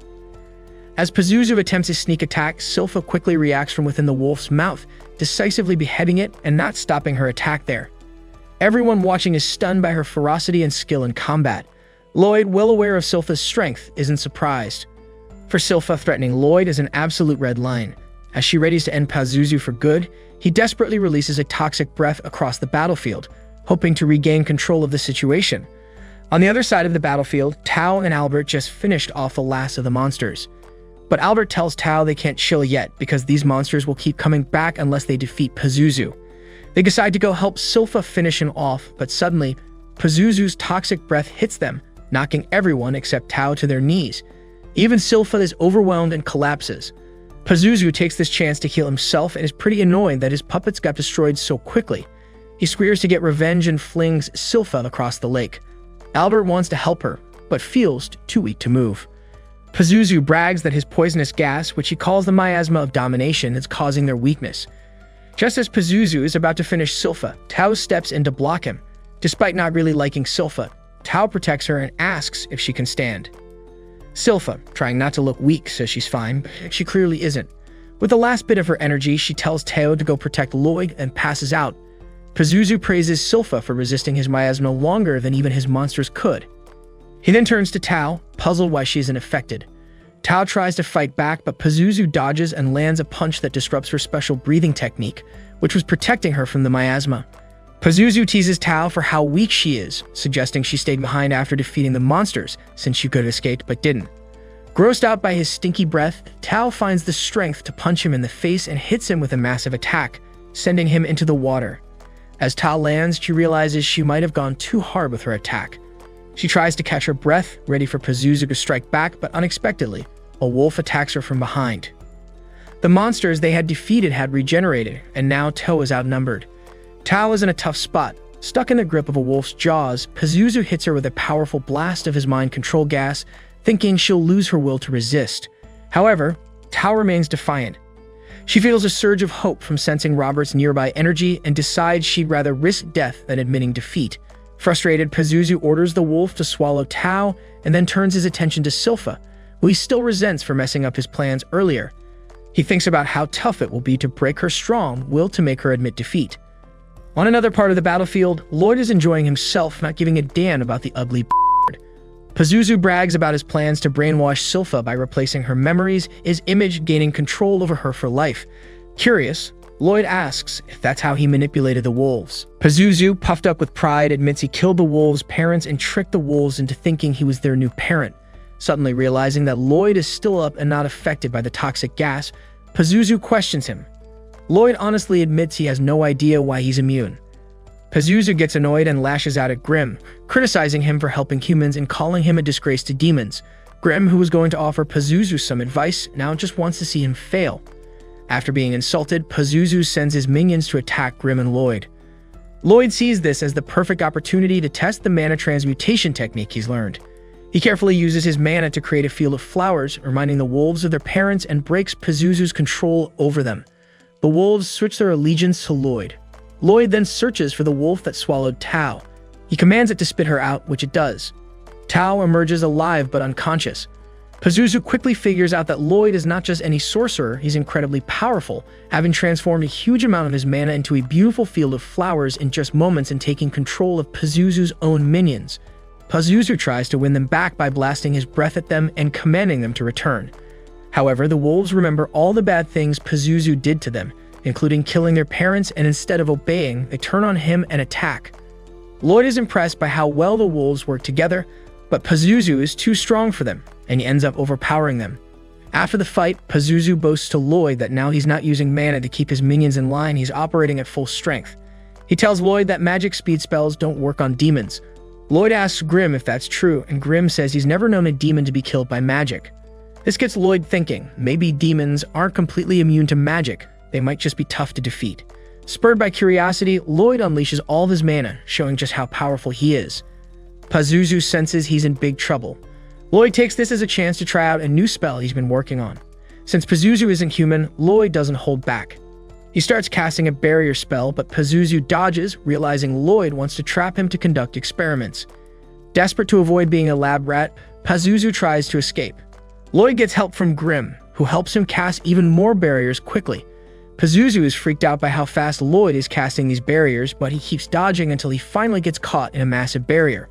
As Pazuzu attempts his sneak attack, Silpha quickly reacts from within the wolf's mouth, decisively beheading it and not stopping her attack there. Everyone watching is stunned by her ferocity and skill in combat. Lloyd, well aware of Silpha's strength, isn't surprised. For Silpha, threatening Lloyd is an absolute red line. As she readies to end Pazuzu for good, he desperately releases a toxic breath across the battlefield, hoping to regain control of the situation. On the other side of the battlefield, Tao and Albert just finished off the last of the monsters. But Albert tells Tao they can't chill yet because these monsters will keep coming back unless they defeat Pazuzu. They decide to go help Silpha finish him off, but suddenly, Pazuzu's toxic breath hits them, knocking everyone except Tao to their knees. Even Silpha is overwhelmed and collapses. Pazuzu takes this chance to heal himself and is pretty annoyed that his puppets got destroyed so quickly. He squeals to get revenge and flings Silpha across the lake. Albert wants to help her, but feels too weak to move. Pazuzu brags that his poisonous gas, which he calls the miasma of domination, is causing their weakness. Just as Pazuzu is about to finish Silpha, Tao steps in to block him. Despite not really liking Silpha, Tao protects her and asks if she can stand. Silpha, trying not to look weak, says she's fine, but she clearly isn't. With the last bit of her energy, she tells Tao to go protect Lloyd and passes out. Pazuzu praises Silpha for resisting his miasma longer than even his monsters could. He then turns to Tao, puzzled why she isn't affected. Tao tries to fight back, but Pazuzu dodges and lands a punch that disrupts her special breathing technique, which was protecting her from the miasma. Pazuzu teases Tao for how weak she is, suggesting she stayed behind after defeating the monsters, since she could have escaped but didn't. Grossed out by his stinky breath, Tao finds the strength to punch him in the face and hits him with a massive attack, sending him into the water. As Tao lands, she realizes she might have gone too hard with her attack. She tries to catch her breath, ready for Pazuzu to strike back, but unexpectedly, a wolf attacks her from behind. The monsters they had defeated had regenerated, and now Tao is outnumbered. Tao is in a tough spot. Stuck in the grip of a wolf's jaws, Pazuzu hits her with a powerful blast of his mind control gas, thinking she'll lose her will to resist. However, Tao remains defiant. She feels a surge of hope from sensing Robert's nearby energy and decides she'd rather risk death than admitting defeat. Frustrated, Pazuzu orders the wolf to swallow Tao and then turns his attention to Silpha, who he still resents for messing up his plans earlier. He thinks about how tough it will be to break her strong will to make her admit defeat. On another part of the battlefield, Lloyd is enjoying himself, not giving a damn about the ugly Pazuzu brags about his plans to brainwash Silpha by replacing her memories, his image gaining control over her for life. Curious, Lloyd asks if that's how he manipulated the wolves. Pazuzu, puffed up with pride, admits he killed the wolves' parents and tricked the wolves into thinking he was their new parent. Suddenly realizing that Lloyd is still up and not affected by the toxic gas, Pazuzu questions him. Lloyd honestly admits he has no idea why he's immune. Pazuzu gets annoyed and lashes out at Grimm, criticizing him for helping humans and calling him a disgrace to demons. Grimm, who was going to offer Pazuzu some advice, now just wants to see him fail. After being insulted, Pazuzu sends his minions to attack Grimm and Lloyd. Lloyd sees this as the perfect opportunity to test the mana transmutation technique he's learned. He carefully uses his mana to create a field of flowers, reminding the wolves of their parents, and breaks Pazuzu's control over them. The wolves switch their allegiance to Lloyd. Lloyd then searches for the wolf that swallowed Tao. He commands it to spit her out, which it does. Tao emerges alive but unconscious. Pazuzu quickly figures out that Lloyd is not just any sorcerer, he's incredibly powerful, having transformed a huge amount of his mana into a beautiful field of flowers in just moments and taking control of Pazuzu's own minions. Pazuzu tries to win them back by blasting his breath at them and commanding them to return. However, the wolves remember all the bad things Pazuzu did to them, including killing their parents, and instead of obeying, they turn on him and attack. Lloyd is impressed by how well the wolves work together, but Pazuzu is too strong for them, and he ends up overpowering them. After the fight, Pazuzu boasts to Lloyd that now he's not using mana to keep his minions in line, he's operating at full strength. He tells Lloyd that magic speed spells don't work on demons. Lloyd asks Grimm if that's true, and Grimm says he's never known a demon to be killed by magic. This gets Lloyd thinking, maybe demons aren't completely immune to magic, they might just be tough to defeat. Spurred by curiosity, Lloyd unleashes all of his mana, showing just how powerful he is. Pazuzu senses he's in big trouble. Lloyd takes this as a chance to try out a new spell he's been working on. Since Pazuzu isn't human, Lloyd doesn't hold back. He starts casting a barrier spell, but Pazuzu dodges, realizing Lloyd wants to trap him to conduct experiments. Desperate to avoid being a lab rat, Pazuzu tries to escape. Lloyd gets help from Grimm, who helps him cast even more barriers quickly. Pazuzu is freaked out by how fast Lloyd is casting these barriers, but he keeps dodging until he finally gets caught in a massive barrier.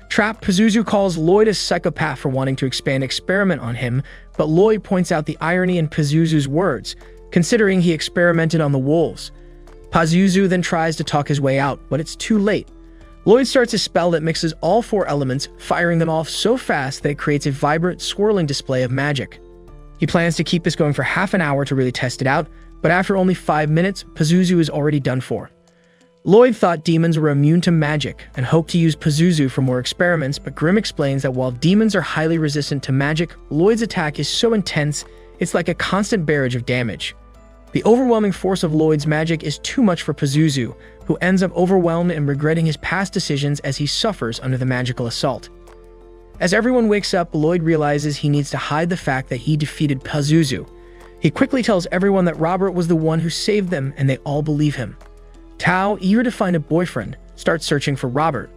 Trapped, Pazuzu calls Lloyd a psychopath for wanting to expand experiment on him, but Lloyd points out the irony in Pazuzu's words, considering he experimented on the wolves. Pazuzu then tries to talk his way out, but it's too late. Lloyd starts a spell that mixes all 4 elements, firing them off so fast that it creates a vibrant, swirling display of magic. He plans to keep this going for half an hour to really test it out, but after only 5 minutes, Pazuzu is already done for. Lloyd thought demons were immune to magic and hoped to use Pazuzu for more experiments, but Grimm explains that while demons are highly resistant to magic, Lloyd's attack is so intense, it's like a constant barrage of damage. The overwhelming force of Lloyd's magic is too much for Pazuzu, who ends up overwhelmed and regretting his past decisions as he suffers under the magical assault. As everyone wakes up, Lloyd realizes he needs to hide the fact that he defeated Pazuzu. He quickly tells everyone that Robert was the one who saved them, and they all believe him. Tao, eager to find a boyfriend, starts searching for Robert.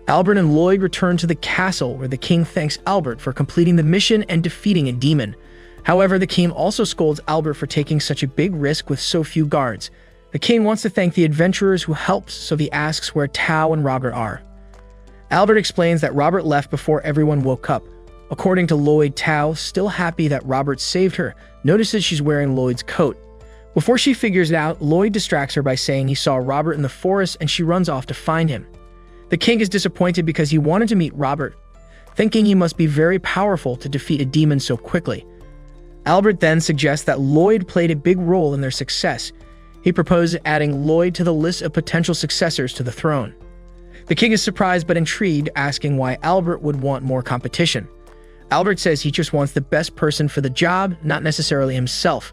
Albert and Lloyd return to the castle, where the king thanks Albert for completing the mission and defeating a demon. However, the king also scolds Albert for taking such a big risk with so few guards. The king wants to thank the adventurers who helped, so he asks where Tao and Robert are. Albert explains that Robert left before everyone woke up. According to Lloyd, Tao, still happy that Robert saved her, notices she's wearing Lloyd's coat. Before she figures it out, Lloyd distracts her by saying he saw Robert in the forest, and she runs off to find him. The king is disappointed because he wanted to meet Robert, thinking he must be very powerful to defeat a demon so quickly. Albert then suggests that Lloyd played a big role in their success. He proposes adding Lloyd to the list of potential successors to the throne. The king is surprised but intrigued, asking why Albert would want more competition. Albert says he just wants the best person for the job, not necessarily himself.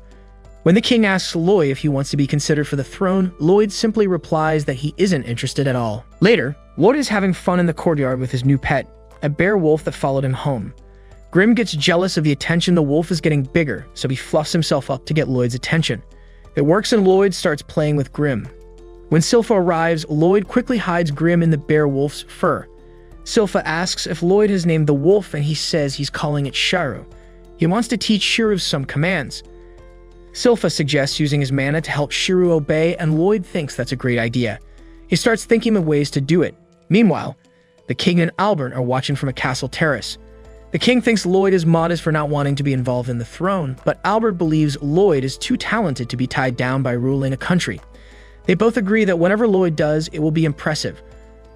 When the king asks Lloyd if he wants to be considered for the throne, Lloyd simply replies that he isn't interested at all. Later, Lloyd is having fun in the courtyard with his new pet, a bear wolf that followed him home. Grimm gets jealous of the attention the wolf is getting bigger, so he fluffs himself up to get Lloyd's attention. It works, and Lloyd starts playing with Grimm. When Silpha arrives, Lloyd quickly hides Grimm in the bear wolf's fur. Silpha asks if Lloyd has named the wolf, and he says he's calling it Shiru. He wants to teach Shiru some commands. Silpha suggests using his mana to help Shiru obey, and Lloyd thinks that's a great idea. He starts thinking of ways to do it. Meanwhile, the king and Albert are watching from a castle terrace. The king thinks Lloyd is modest for not wanting to be involved in the throne, but Albert believes Lloyd is too talented to be tied down by ruling a country. They both agree that whatever Lloyd does, it will be impressive.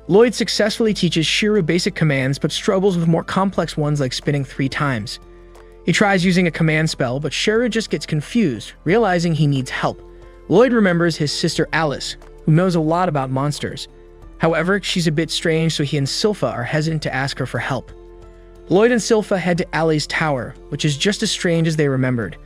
Lloyd successfully teaches Shiru basic commands, but struggles with more complex ones like spinning 3 times. He tries using a command spell, but Shiru just gets confused, realizing he needs help. Lloyd remembers his sister Alice, who knows a lot about monsters. However, she's a bit strange, so he and Silpha are hesitant to ask her for help. Lloyd and Silpha head to Ali's tower, which is just as strange as they remembered.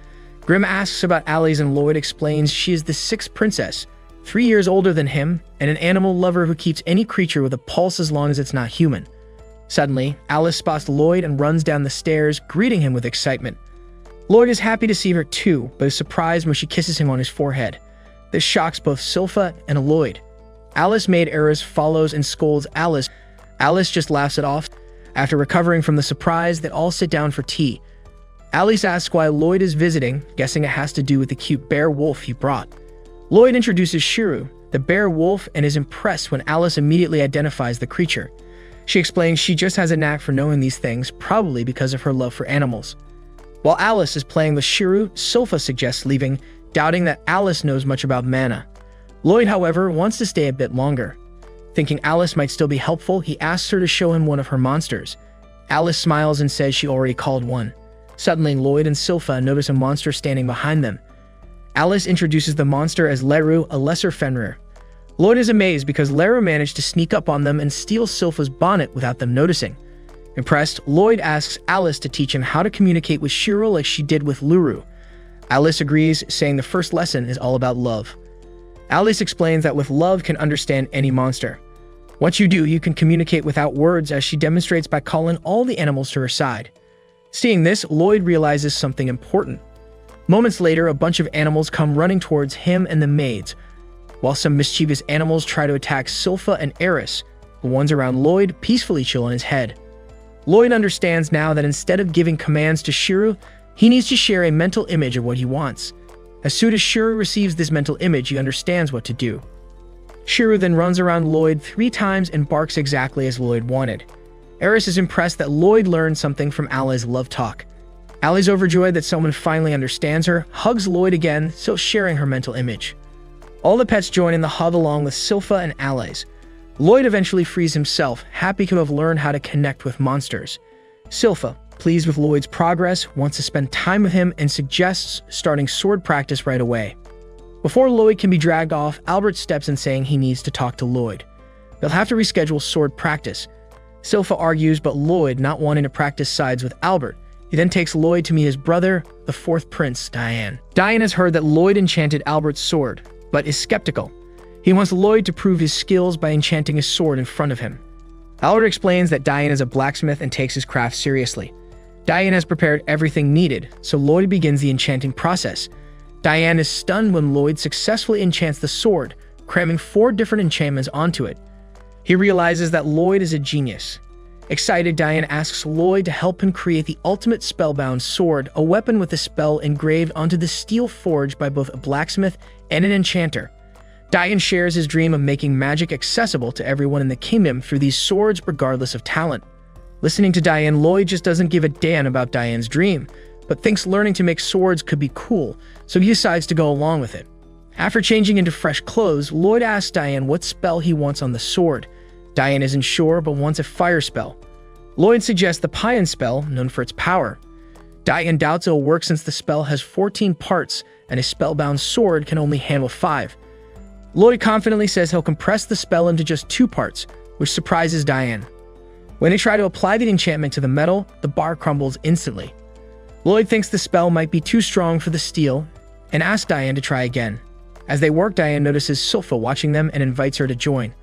Grimm asks about Ali's, and Lloyd explains she is the 6th princess, 3 years older than him, and an animal lover who keeps any creature with a pulse as long as it's not human. Suddenly, Alice spots Lloyd and runs down the stairs, greeting him with excitement. Lloyd is happy to see her too, but is surprised when she kisses him on his forehead. This shocks both Silpha and Lloyd. Alice Maid Eris follows and scolds Alice. Alice just laughs it off. After recovering from the surprise, they all sit down for tea. Alice asks why Lloyd is visiting, guessing it has to do with the cute bear wolf he brought. Lloyd introduces Shiru, the bear wolf, and is impressed when Alice immediately identifies the creature. She explains she just has a knack for knowing these things, probably because of her love for animals. While Alice is playing with Shiru, Silpha suggests leaving, doubting that Alice knows much about mana. Lloyd, however, wants to stay a bit longer. Thinking Alice might still be helpful, he asks her to show him one of her monsters. Alice smiles and says she already called one. Suddenly, Lloyd and Silpha notice a monster standing behind them. Alice introduces the monster as Leru, a lesser Fenrir. Lloyd is amazed because Leru managed to sneak up on them and steal Silpha's bonnet without them noticing. Impressed, Lloyd asks Alice to teach him how to communicate with Shiru like she did with Luru. Alice agrees, saying the first lesson is all about love. Alice explains that with love can understand any monster. Once you do, you can communicate without words, as she demonstrates by calling all the animals to her side. Seeing this, Lloyd realizes something important. Moments later, a bunch of animals come running towards him and the maids, while some mischievous animals try to attack Silpha and Eris. The ones around Lloyd peacefully chill on his head. Lloyd understands now that instead of giving commands to Shiru, he needs to share a mental image of what he wants. As soon as Shiru receives this mental image, he understands what to do. Shiru then runs around Lloyd 3 times and barks exactly as Lloyd wanted. Eris is impressed that Lloyd learned something from Ali's love talk. Ali's overjoyed that someone finally understands her, hugs Lloyd again, still sharing her mental image. All the pets join in the hug along with Silpha and allies. Lloyd eventually frees himself, happy to have learned how to connect with monsters. Silpha, pleased with Lloyd's progress, wants to spend time with him and suggests starting sword practice right away. Before Lloyd can be dragged off, Albert steps in saying he needs to talk to Lloyd. They'll have to reschedule sword practice. Silpha argues, but Lloyd, not wanting to practice, sides with Albert. He then takes Lloyd to meet his brother, the 4th prince, Diane. Diane has heard that Lloyd enchanted Albert's sword, but is skeptical. He wants Lloyd to prove his skills by enchanting his sword in front of him. Albert explains that Diane is a blacksmith and takes his craft seriously. Diane has prepared everything needed, so Lloyd begins the enchanting process. Diane is stunned when Lloyd successfully enchants the sword, cramming 4 different enchantments onto it. He realizes that Lloyd is a genius. Excited, Diane asks Lloyd to help him create the ultimate spellbound sword, a weapon with a spell engraved onto the steel forged by both a blacksmith and an enchanter. Diane shares his dream of making magic accessible to everyone in the kingdom through these swords regardless of talent. Listening to Diane, Lloyd just doesn't give a damn about Diane's dream, but thinks learning to make swords could be cool, so he decides to go along with it. After changing into fresh clothes, Lloyd asks Diane what spell he wants on the sword. Diane isn't sure, but wants a fire spell. Lloyd suggests the Payan spell, known for its power. Diane doubts it will work since the spell has 14 parts, and a spellbound sword can only handle 5. Lloyd confidently says he'll compress the spell into just 2 parts, which surprises Diane. When they try to apply the enchantment to the metal, the bar crumbles instantly. Lloyd thinks the spell might be too strong for the steel, and asks Diane to try again. As they work, Diane notices Silpha watching them and invites her to join.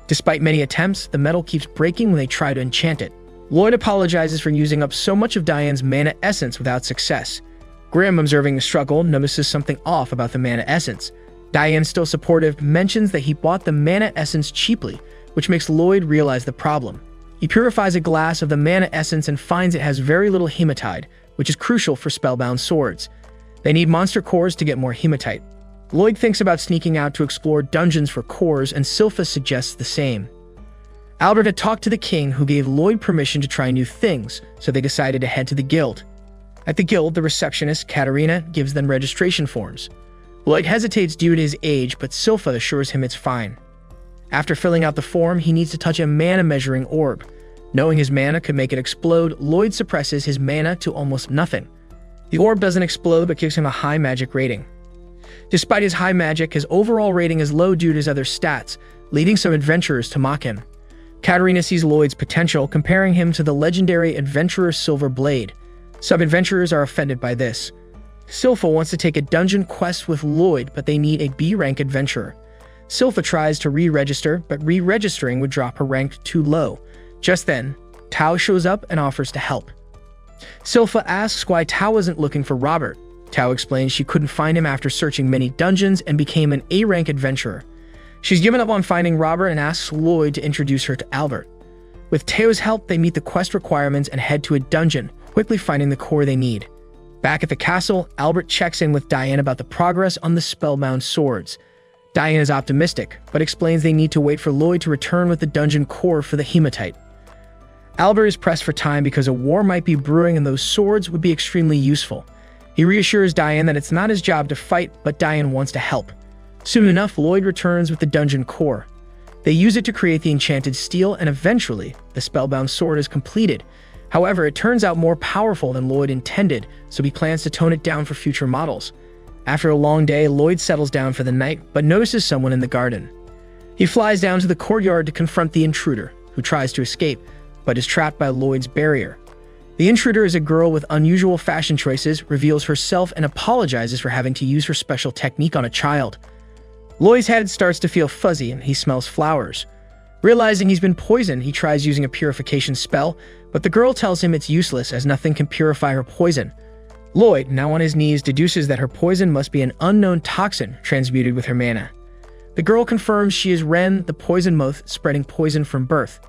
Despite many attempts, the metal keeps breaking when they try to enchant it. Lloyd apologizes for using up so much of Diane's mana essence without success. Grim, observing the struggle, notices something off about the mana essence. Diane, still supportive, mentions that he bought the mana essence cheaply, which makes Lloyd realize the problem. He purifies a glass of the mana essence and finds it has very little hematite, which is crucial for spellbound swords. They need monster cores to get more hematite. Lloyd thinks about sneaking out to explore dungeons for cores, and Silpha suggests the same. Albert had talked to the king, who gave Lloyd permission to try new things, so they decided to head to the guild. At the guild, the receptionist, Katarina, gives them registration forms. Lloyd hesitates due to his age, but Silpha assures him it's fine. After filling out the form, he needs to touch a mana measuring orb. Knowing his mana could make it explode, Lloyd suppresses his mana to almost nothing. The orb doesn't explode, but gives him a high magic rating. Despite his high magic, his overall rating is low due to his other stats, leading some adventurers to mock him. Katarina sees Lloyd's potential, comparing him to the legendary adventurer Silver Blade. Some adventurers are offended by this. Silpha wants to take a dungeon quest with Lloyd, but they need a B-rank adventurer. Silpha tries to re-register, but re-registering would drop her rank too low. Just then, Tao shows up and offers to help. Silpha asks why Tao wasn't looking for Robert. Tao explains she couldn't find him after searching many dungeons and became an A-rank adventurer. She's given up on finding Robert and asks Lloyd to introduce her to Albert. With Tao's help, they meet the quest requirements and head to a dungeon, quickly finding the core they need. Back at the castle, Albert checks in with Diane about the progress on the spellbound swords. Diane is optimistic, but explains they need to wait for Lloyd to return with the dungeon core for the hematite. Albert is pressed for time because a war might be brewing and those swords would be extremely useful. He reassures Diane that it's not his job to fight, but Diane wants to help. Soon enough, Lloyd returns with the dungeon core. They use it to create the enchanted steel, and eventually, the spellbound sword is completed. However, it turns out more powerful than Lloyd intended, so he plans to tone it down for future models. After a long day, Lloyd settles down for the night, but notices someone in the garden. He flies down to the courtyard to confront the intruder, who tries to escape, but is trapped by Lloyd's barrier. The intruder is a girl with unusual fashion choices, reveals herself, and apologizes for having to use her special technique on a child. Lloyd's head starts to feel fuzzy and he smells flowers. Realizing he's been poisoned, he tries using a purification spell, but the girl tells him it's useless as nothing can purify her poison. Lloyd, now on his knees, deduces that her poison must be an unknown toxin transmuted with her mana. The girl confirms she is Ren, the poison moth, spreading poison from birth.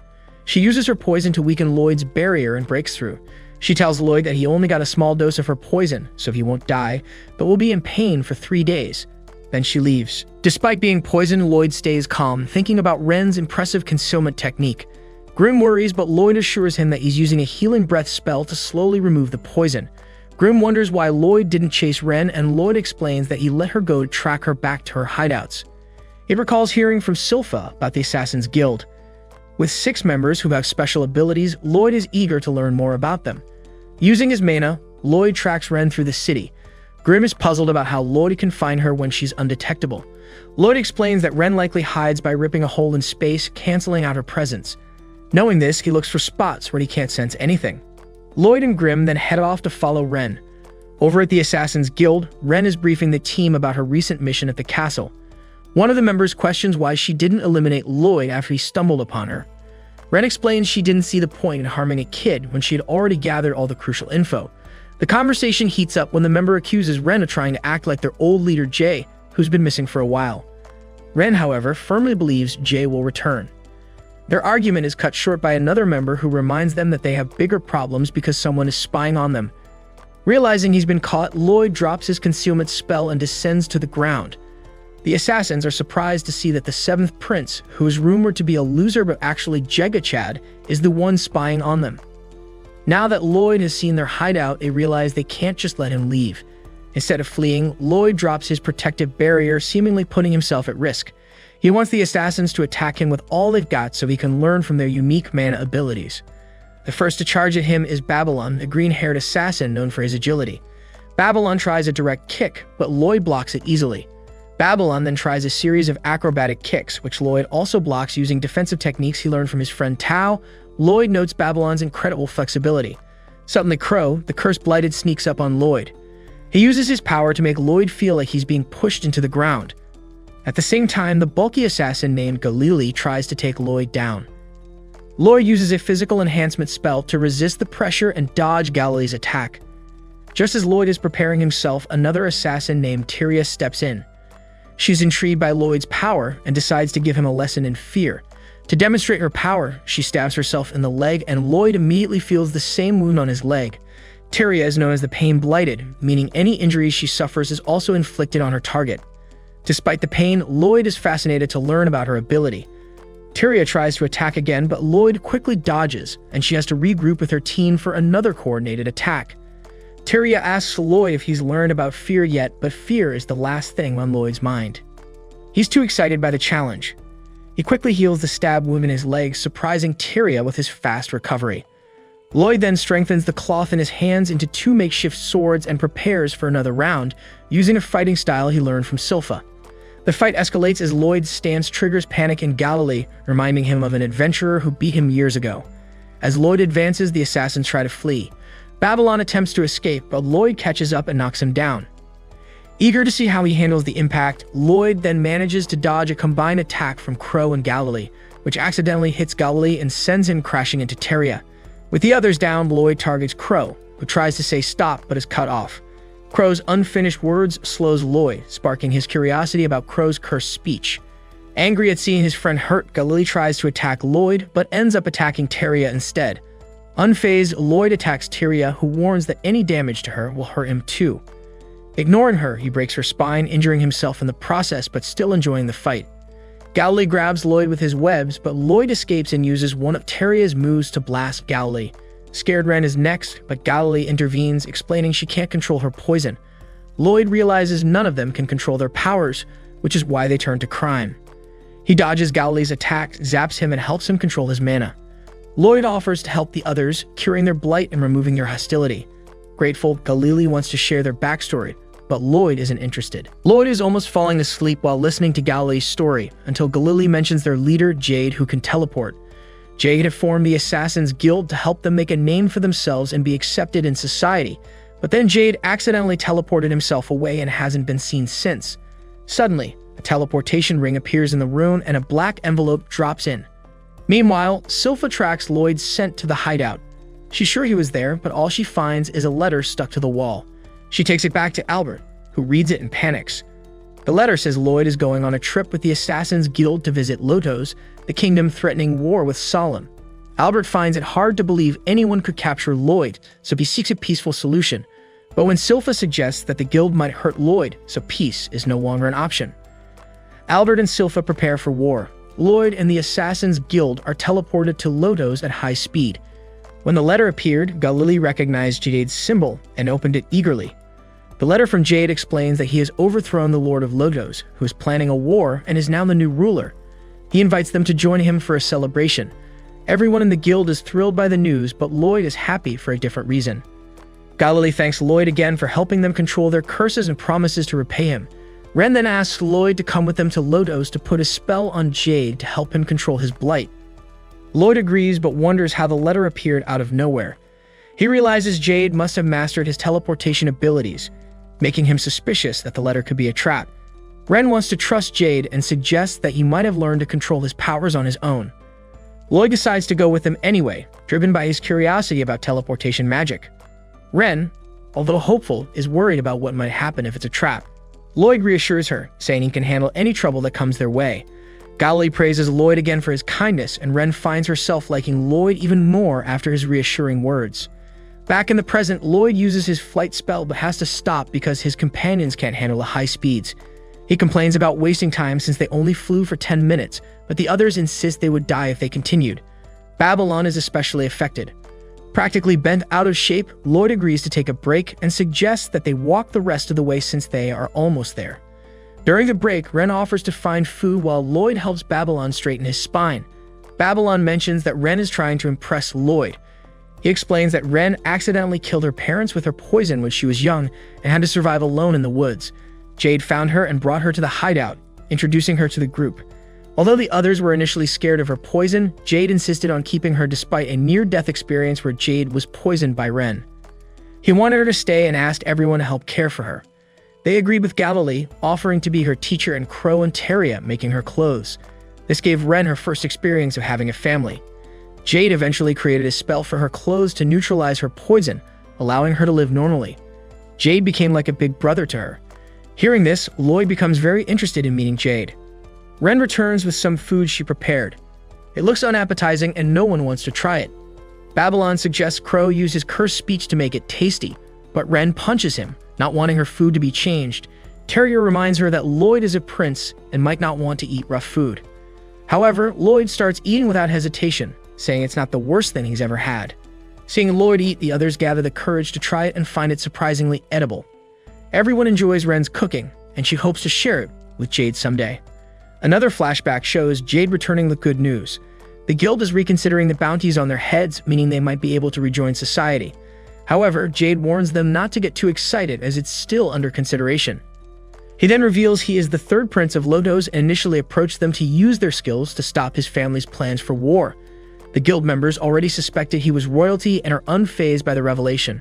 She uses her poison to weaken Lloyd's barrier and breaks through. She tells Lloyd that he only got a small dose of her poison, so he won't die, but will be in pain for 3 days. Then she leaves. Despite being poisoned, Lloyd stays calm, thinking about Ren's impressive concealment technique. Grim worries, but Lloyd assures him that he's using a healing breath spell to slowly remove the poison. Grim wonders why Lloyd didn't chase Ren, and Lloyd explains that he let her go to track her back to her hideouts. It recalls hearing from Silpha about the Assassin's Guild. With 6 members who have special abilities, Lloyd is eager to learn more about them. Using his mana, Lloyd tracks Ren through the city. Grim is puzzled about how Lloyd can find her when she's undetectable. Lloyd explains that Ren likely hides by ripping a hole in space, canceling out her presence. Knowing this, he looks for spots where he can't sense anything. Lloyd and Grim then head off to follow Ren. Over at the Assassin's Guild, Ren is briefing the team about her recent mission at the castle. One of the members questions why she didn't eliminate Lloyd after he stumbled upon her. Ren explains she didn't see the point in harming a kid when she had already gathered all the crucial info. The conversation heats up when the member accuses Ren of trying to act like their old leader Jay, who's been missing for a while. Ren, however, firmly believes Jay will return. Their argument is cut short by another member who reminds them that they have bigger problems because someone is spying on them. Realizing he's been caught, Lloyd drops his concealment spell and descends to the ground. The assassins are surprised to see that the 7th prince, who is rumored to be a loser but actually Jegachad, is the one spying on them. Now that Lloyd has seen their hideout, they realize they can't just let him leave. Instead of fleeing, Lloyd drops his protective barrier, seemingly putting himself at risk. He wants the assassins to attack him with all they've got so he can learn from their unique mana abilities. The first to charge at him is Babylon, a green-haired assassin known for his agility. Babylon tries a direct kick, but Lloyd blocks it easily. Babylon then tries a series of acrobatic kicks, which Lloyd also blocks using defensive techniques he learned from his friend Tao. Lloyd notes Babylon's incredible flexibility. Suddenly Crow, the cursed blighted, sneaks up on Lloyd. He uses his power to make Lloyd feel like he's being pushed into the ground. At the same time, the bulky assassin named Galili tries to take Lloyd down. Lloyd uses a physical enhancement spell to resist the pressure and dodge Galili's attack. Just as Lloyd is preparing himself, another assassin named Tyria steps in. She's intrigued by Lloyd's power and decides to give him a lesson in fear. To demonstrate her power, she stabs herself in the leg, and Lloyd immediately feels the same wound on his leg. Tyria is known as the Pain Blighted, meaning any injury she suffers is also inflicted on her target. Despite the pain, Lloyd is fascinated to learn about her ability. Tyria tries to attack again, but Lloyd quickly dodges, and she has to regroup with her team for another coordinated attack. Tyria asks Lloyd if he's learned about fear yet, but fear is the last thing on Lloyd's mind. He's too excited by the challenge. He quickly heals the stab wound in his leg, surprising Tyria with his fast recovery. Lloyd then strengthens the cloth in his hands into 2 makeshift swords and prepares for another round, using a fighting style he learned from Silpha. The fight escalates as Lloyd's stance triggers panic in Galilee, reminding him of an adventurer who beat him years ago. As Lloyd advances, the assassins try to flee. Babylon attempts to escape, but Lloyd catches up and knocks him down. Eager to see how he handles the impact, Lloyd then manages to dodge a combined attack from Crow and Galilee, which accidentally hits Galilee and sends him crashing into Tyria. With the others down, Lloyd targets Crow, who tries to say stop but is cut off. Crow's unfinished words slows Lloyd, sparking his curiosity about Crow's cursed speech. Angry at seeing his friend hurt, Galili tries to attack Lloyd, but ends up attacking Teria instead. Unfazed, Lloyd attacks Teria, who warns that any damage to her will hurt him too. Ignoring her, he breaks her spine, injuring himself in the process but still enjoying the fight. Galili grabs Lloyd with his webs, but Lloyd escapes and uses one of Teria's moves to blast Galili. Scared Ren is next, but Galili intervenes, explaining she can't control her poison. Lloyd realizes none of them can control their powers, which is why they turn to crime. He dodges Galili's attack, zaps him, and helps him control his mana. Lloyd offers to help the others, curing their blight and removing their hostility. Grateful, Galili wants to share their backstory, but Lloyd isn't interested. Lloyd is almost falling asleep while listening to Galili's story, until Galili mentions their leader, Jade, who can teleport. Jade had formed the Assassin's Guild to help them make a name for themselves and be accepted in society, but then Jade accidentally teleported himself away and hasn't been seen since. Suddenly, a teleportation ring appears in the room and a black envelope drops in. Meanwhile, Sylpha tracks Lloyd's scent to the hideout. She's sure he was there, but all she finds is a letter stuck to the wall. She takes it back to Albert, who reads it and panics. The letter says Lloyd is going on a trip with the Assassin's Guild to visit Lotos, the kingdom threatening war with Solemn. Albert finds it hard to believe anyone could capture Lloyd, so he seeks a peaceful solution. But when Sylpha suggests that the guild might hurt Lloyd, so peace is no longer an option. Albert and Sylpha prepare for war. Lloyd and the Assassin's Guild are teleported to Lotos at high speed. When the letter appeared, Galili recognized Jade's symbol and opened it eagerly. The letter from Jade explains that he has overthrown the Lord of Lotos, who is planning a war and is now the new ruler. He invites them to join him for a celebration. Everyone in the guild is thrilled by the news, but Lloyd is happy for a different reason. Galili thanks Lloyd again for helping them control their curses and promises to repay him. Ren then asks Lloyd to come with them to Lotos to put a spell on Jade to help him control his blight. Lloyd agrees but wonders how the letter appeared out of nowhere. He realizes Jade must have mastered his teleportation abilities, making him suspicious that the letter could be a trap. Ren wants to trust Jade and suggests that he might have learned to control his powers on his own. Lloyd decides to go with them anyway, driven by his curiosity about teleportation magic. Ren, although hopeful, is worried about what might happen if it's a trap. Lloyd reassures her, saying he can handle any trouble that comes their way. Galili praises Lloyd again for his kindness, and Ren finds herself liking Lloyd even more after his reassuring words. Back in the present, Lloyd uses his flight spell but has to stop because his companions can't handle the high speeds. He complains about wasting time since they only flew for 10 minutes, but the others insist they would die if they continued. Babylon is especially affected. Practically bent out of shape, Lloyd agrees to take a break and suggests that they walk the rest of the way since they are almost there. During the break, Ren offers to find food while Lloyd helps Babylon straighten his spine. Babylon mentions that Ren is trying to impress Lloyd. He explains that Ren accidentally killed her parents with her poison when she was young and had to survive alone in the woods. Jade found her and brought her to the hideout, introducing her to the group. Although the others were initially scared of her poison, Jade insisted on keeping her despite a near-death experience where Jade was poisoned by Ren. He wanted her to stay and asked everyone to help care for her. They agreed with Galili, offering to be her teacher, and Crow and Teria making her clothes. This gave Ren her first experience of having a family. Jade eventually created a spell for her clothes to neutralize her poison, allowing her to live normally. Jade became like a big brother to her. Hearing this, Lloyd becomes very interested in meeting Jade. Ren returns with some food she prepared. It looks unappetizing and no one wants to try it. Babylon suggests Crow use his cursed speech to make it tasty, but Ren punches him, not wanting her food to be changed. Teria reminds her that Lloyd is a prince and might not want to eat rough food. However, Lloyd starts eating without hesitation, saying it's not the worst thing he's ever had. Seeing Lloyd eat, the others gather the courage to try it and find it surprisingly edible. Everyone enjoys Ren's cooking, and she hopes to share it with Jade someday. Another flashback shows Jade returning the good news. The guild is reconsidering the bounties on their heads, meaning they might be able to rejoin society. However, Jade warns them not to get too excited as it's still under consideration. He then reveals he is the third prince of Lotos and initially approached them to use their skills to stop his family's plans for war. The guild members already suspected he was royalty and are unfazed by the revelation.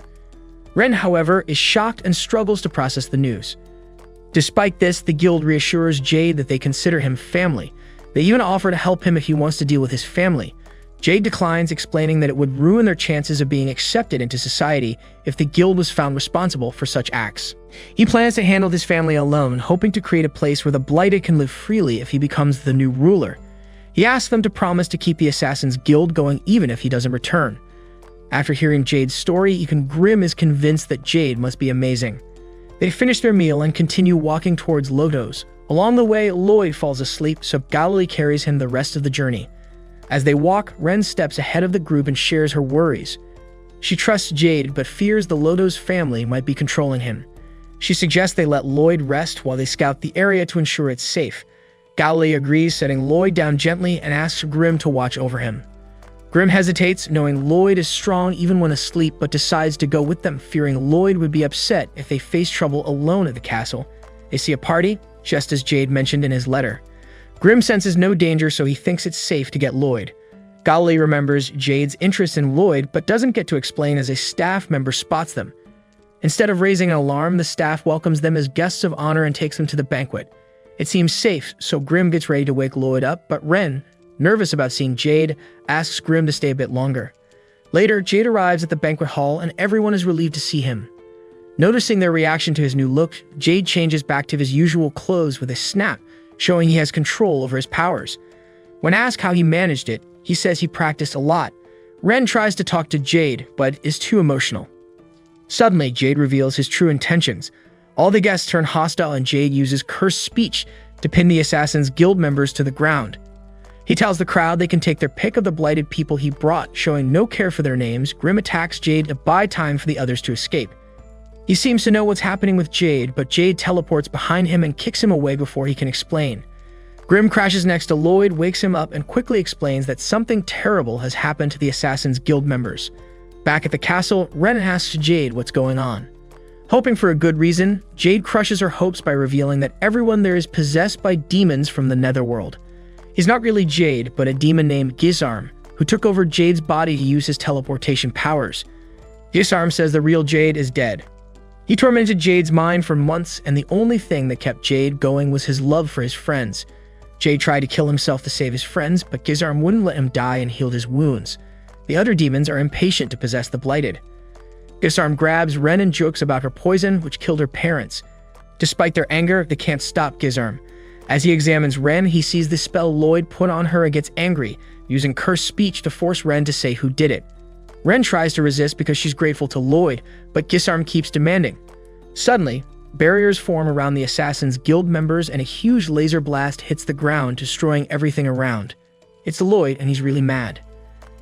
Ren, however, is shocked and struggles to process the news. Despite this, the guild reassures Jade that they consider him family. They even offer to help him if he wants to deal with his family. Jade declines, explaining that it would ruin their chances of being accepted into society if the guild was found responsible for such acts. He plans to handle his family alone, hoping to create a place where the Blighted can live freely if he becomes the new ruler. He asks them to promise to keep the Assassin's Guild going even if he doesn't return. After hearing Jade's story, even Grim is convinced that Jade must be amazing. They finish their meal and continue walking towards Lodo's. Along the way, Lloyd falls asleep, so Galilee carries him the rest of the journey. As they walk, Ren steps ahead of the group and shares her worries. She trusts Jade, but fears the Lodo's family might be controlling him. She suggests they let Lloyd rest while they scout the area to ensure it's safe. Galilee agrees, setting Lloyd down gently and asks Grim to watch over him. Grim hesitates, knowing Lloyd is strong even when asleep, but decides to go with them, fearing Lloyd would be upset if they face trouble alone at the castle. They see a party, just as Jade mentioned in his letter. Grim senses no danger, so he thinks it's safe to get Lloyd. Galilee remembers Jade's interest in Lloyd, but doesn't get to explain as a staff member spots them. Instead of raising an alarm, the staff welcomes them as guests of honor and takes them to the banquet. It seems safe, so Grim gets ready to wake Lloyd up, but Ren, nervous about seeing Jade, asks Grim to stay a bit longer. Later, Jade arrives at the banquet hall and everyone is relieved to see him. Noticing their reaction to his new look, Jade changes back to his usual clothes with a snap, showing he has control over his powers. When asked how he managed it, he says he practiced a lot. Ren tries to talk to Jade, but is too emotional. Suddenly, Jade reveals his true intentions. All the guests turn hostile and Jade uses cursed speech to pin the Assassin's Guild members to the ground. He tells the crowd they can take their pick of the blighted people he brought, showing no care for their names. Grim attacks Jade to buy time for the others to escape. He seems to know what's happening with Jade, but Jade teleports behind him and kicks him away before he can explain. Grim crashes next to Lloyd, wakes him up, and quickly explains that something terrible has happened to the Assassin's Guild members. Back at the castle, Ren asks Jade what's going on. Hoping for a good reason, Jade crushes her hopes by revealing that everyone there is possessed by demons from the Netherworld. He's not really Jade, but a demon named Gizarm, who took over Jade's body to use his teleportation powers. Gizarm says the real Jade is dead. He tormented Jade's mind for months, and the only thing that kept Jade going was his love for his friends. Jade tried to kill himself to save his friends, but Gizarm wouldn't let him die and healed his wounds. The other demons are impatient to possess the Blighted. Gizarm grabs Ren and jokes about her poison, which killed her parents. Despite their anger, they can't stop Gizarm. As he examines Ren, he sees the spell Lloyd put on her and gets angry, using cursed speech to force Ren to say who did it. Ren tries to resist because she's grateful to Lloyd, but Gizarm keeps demanding. Suddenly, barriers form around the Assassin's Guild members and a huge laser blast hits the ground, destroying everything around. It's Lloyd, and he's really mad.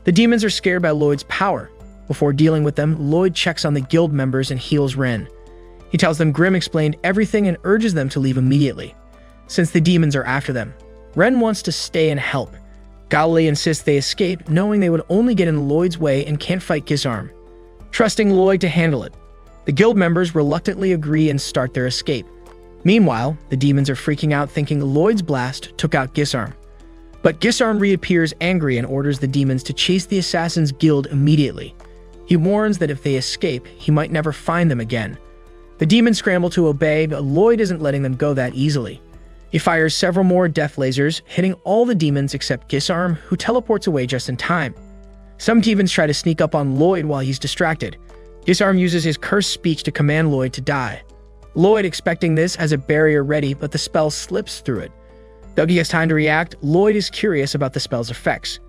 The demons are scared by Lloyd's power. Before dealing with them, Lloyd checks on the guild members and heals Ren. He tells them Grim explained everything and urges them to leave immediately, since the demons are after them. Ren wants to stay and help. Galilee insists they escape, knowing they would only get in Lloyd's way and can't fight Gizarm. Trusting Lloyd to handle it, the guild members reluctantly agree and start their escape. Meanwhile, the demons are freaking out, thinking Lloyd's blast took out Gizarm. But Gizarm reappears angry and orders the demons to chase the Assassin's Guild immediately. He warns that if they escape, he might never find them again. The demons scramble to obey, but Lloyd isn't letting them go that easily. He fires several more death lasers, hitting all the demons except Gizarm, who teleports away just in time. Some demons try to sneak up on Lloyd while he's distracted. Gizarm uses his cursed speech to command Lloyd to die. Lloyd, expecting this, has a barrier ready, but the spell slips through it. Though he has time to react, Lloyd is curious about the spell's effects.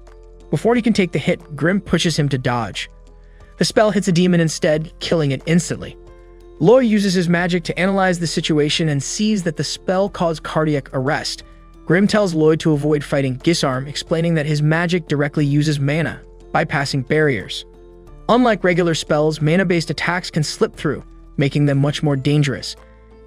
Before he can take the hit, Grim pushes him to dodge. The spell hits a demon instead, killing it instantly. Lloyd uses his magic to analyze the situation and sees that the spell caused cardiac arrest. Grim tells Lloyd to avoid fighting Gizarm, explaining that his magic directly uses mana, bypassing barriers. Unlike regular spells, mana-based attacks can slip through, making them much more dangerous.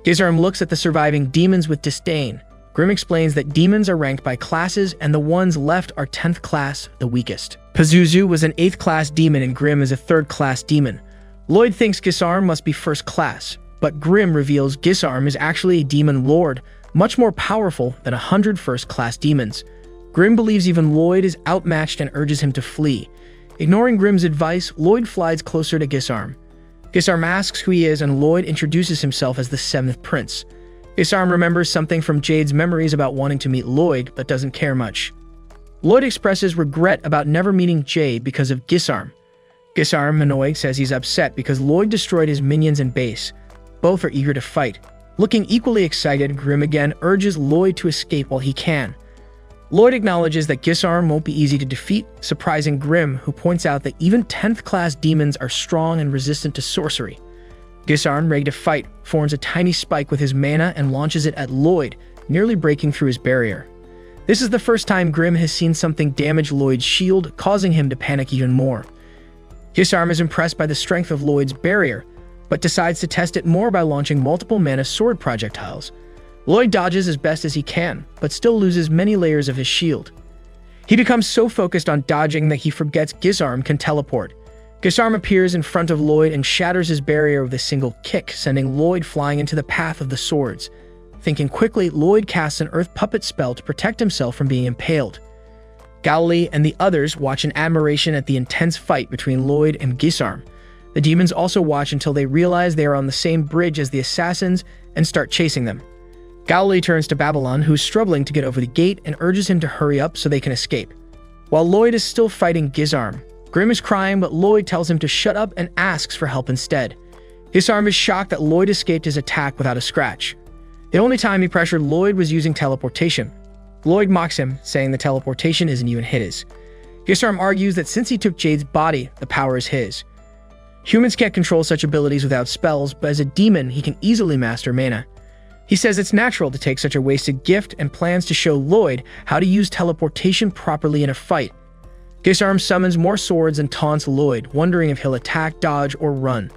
Gizarm looks at the surviving demons with disdain. Grim explains that demons are ranked by classes and the ones left are 10th class, the weakest. Pazuzu was an 8th class demon and Grim is a 3rd class demon. Lloyd thinks Gizarm must be 1st class, but Grim reveals Gizarm is actually a demon lord, much more powerful than 100 1st class demons. Grim believes even Lloyd is outmatched and urges him to flee. Ignoring Grim's advice, Lloyd flies closer to Gizarm. Gizarm asks who he is and Lloyd introduces himself as the 7th prince. Gizarm remembers something from Jade's memories about wanting to meet Lloyd, but doesn't care much. Lloyd expresses regret about never meeting Jade because of Gisarm. Gisarm, annoyed, says he's upset because Lloyd destroyed his minions and base. Both are eager to fight. Looking equally excited, Grim again urges Lloyd to escape while he can. Lloyd acknowledges that Gisarm won't be easy to defeat, surprising Grim, who points out that even 10th class demons are strong and resistant to sorcery. Gisarm, ready to fight, forms a tiny spike with his mana and launches it at Lloyd, nearly breaking through his barrier. This is the first time Grim has seen something damage Lloyd's shield, causing him to panic even more. Gisarm is impressed by the strength of Lloyd's barrier, but decides to test it more by launching multiple mana sword projectiles. Lloyd dodges as best as he can, but still loses many layers of his shield. He becomes so focused on dodging that he forgets Gisarm can teleport. Gisarm appears in front of Lloyd and shatters his barrier with a single kick, sending Lloyd flying into the path of the swords. Thinking quickly, Lloyd casts an earth puppet spell to protect himself from being impaled. Galilee and the others watch in admiration at the intense fight between Lloyd and Gisarm. The demons also watch until they realize they are on the same bridge as the assassins and start chasing them. Galilee turns to Babylon, who is struggling to get over the gate, and urges him to hurry up so they can escape. While Lloyd is still fighting Gisarm, Grim is crying, but Lloyd tells him to shut up and asks for help instead. Gisarm is shocked that Lloyd escaped his attack without a scratch. The only time he pressured Lloyd was using teleportation. Lloyd mocks him, saying the teleportation isn't even his. Gisarm argues that since he took Jade's body, the power is his. Humans can't control such abilities without spells, but as a demon, he can easily master mana. He says it's natural to take such a wasted gift and plans to show Lloyd how to use teleportation properly in a fight. Gisarm summons more swords and taunts Lloyd, wondering if he'll attack, dodge, or run.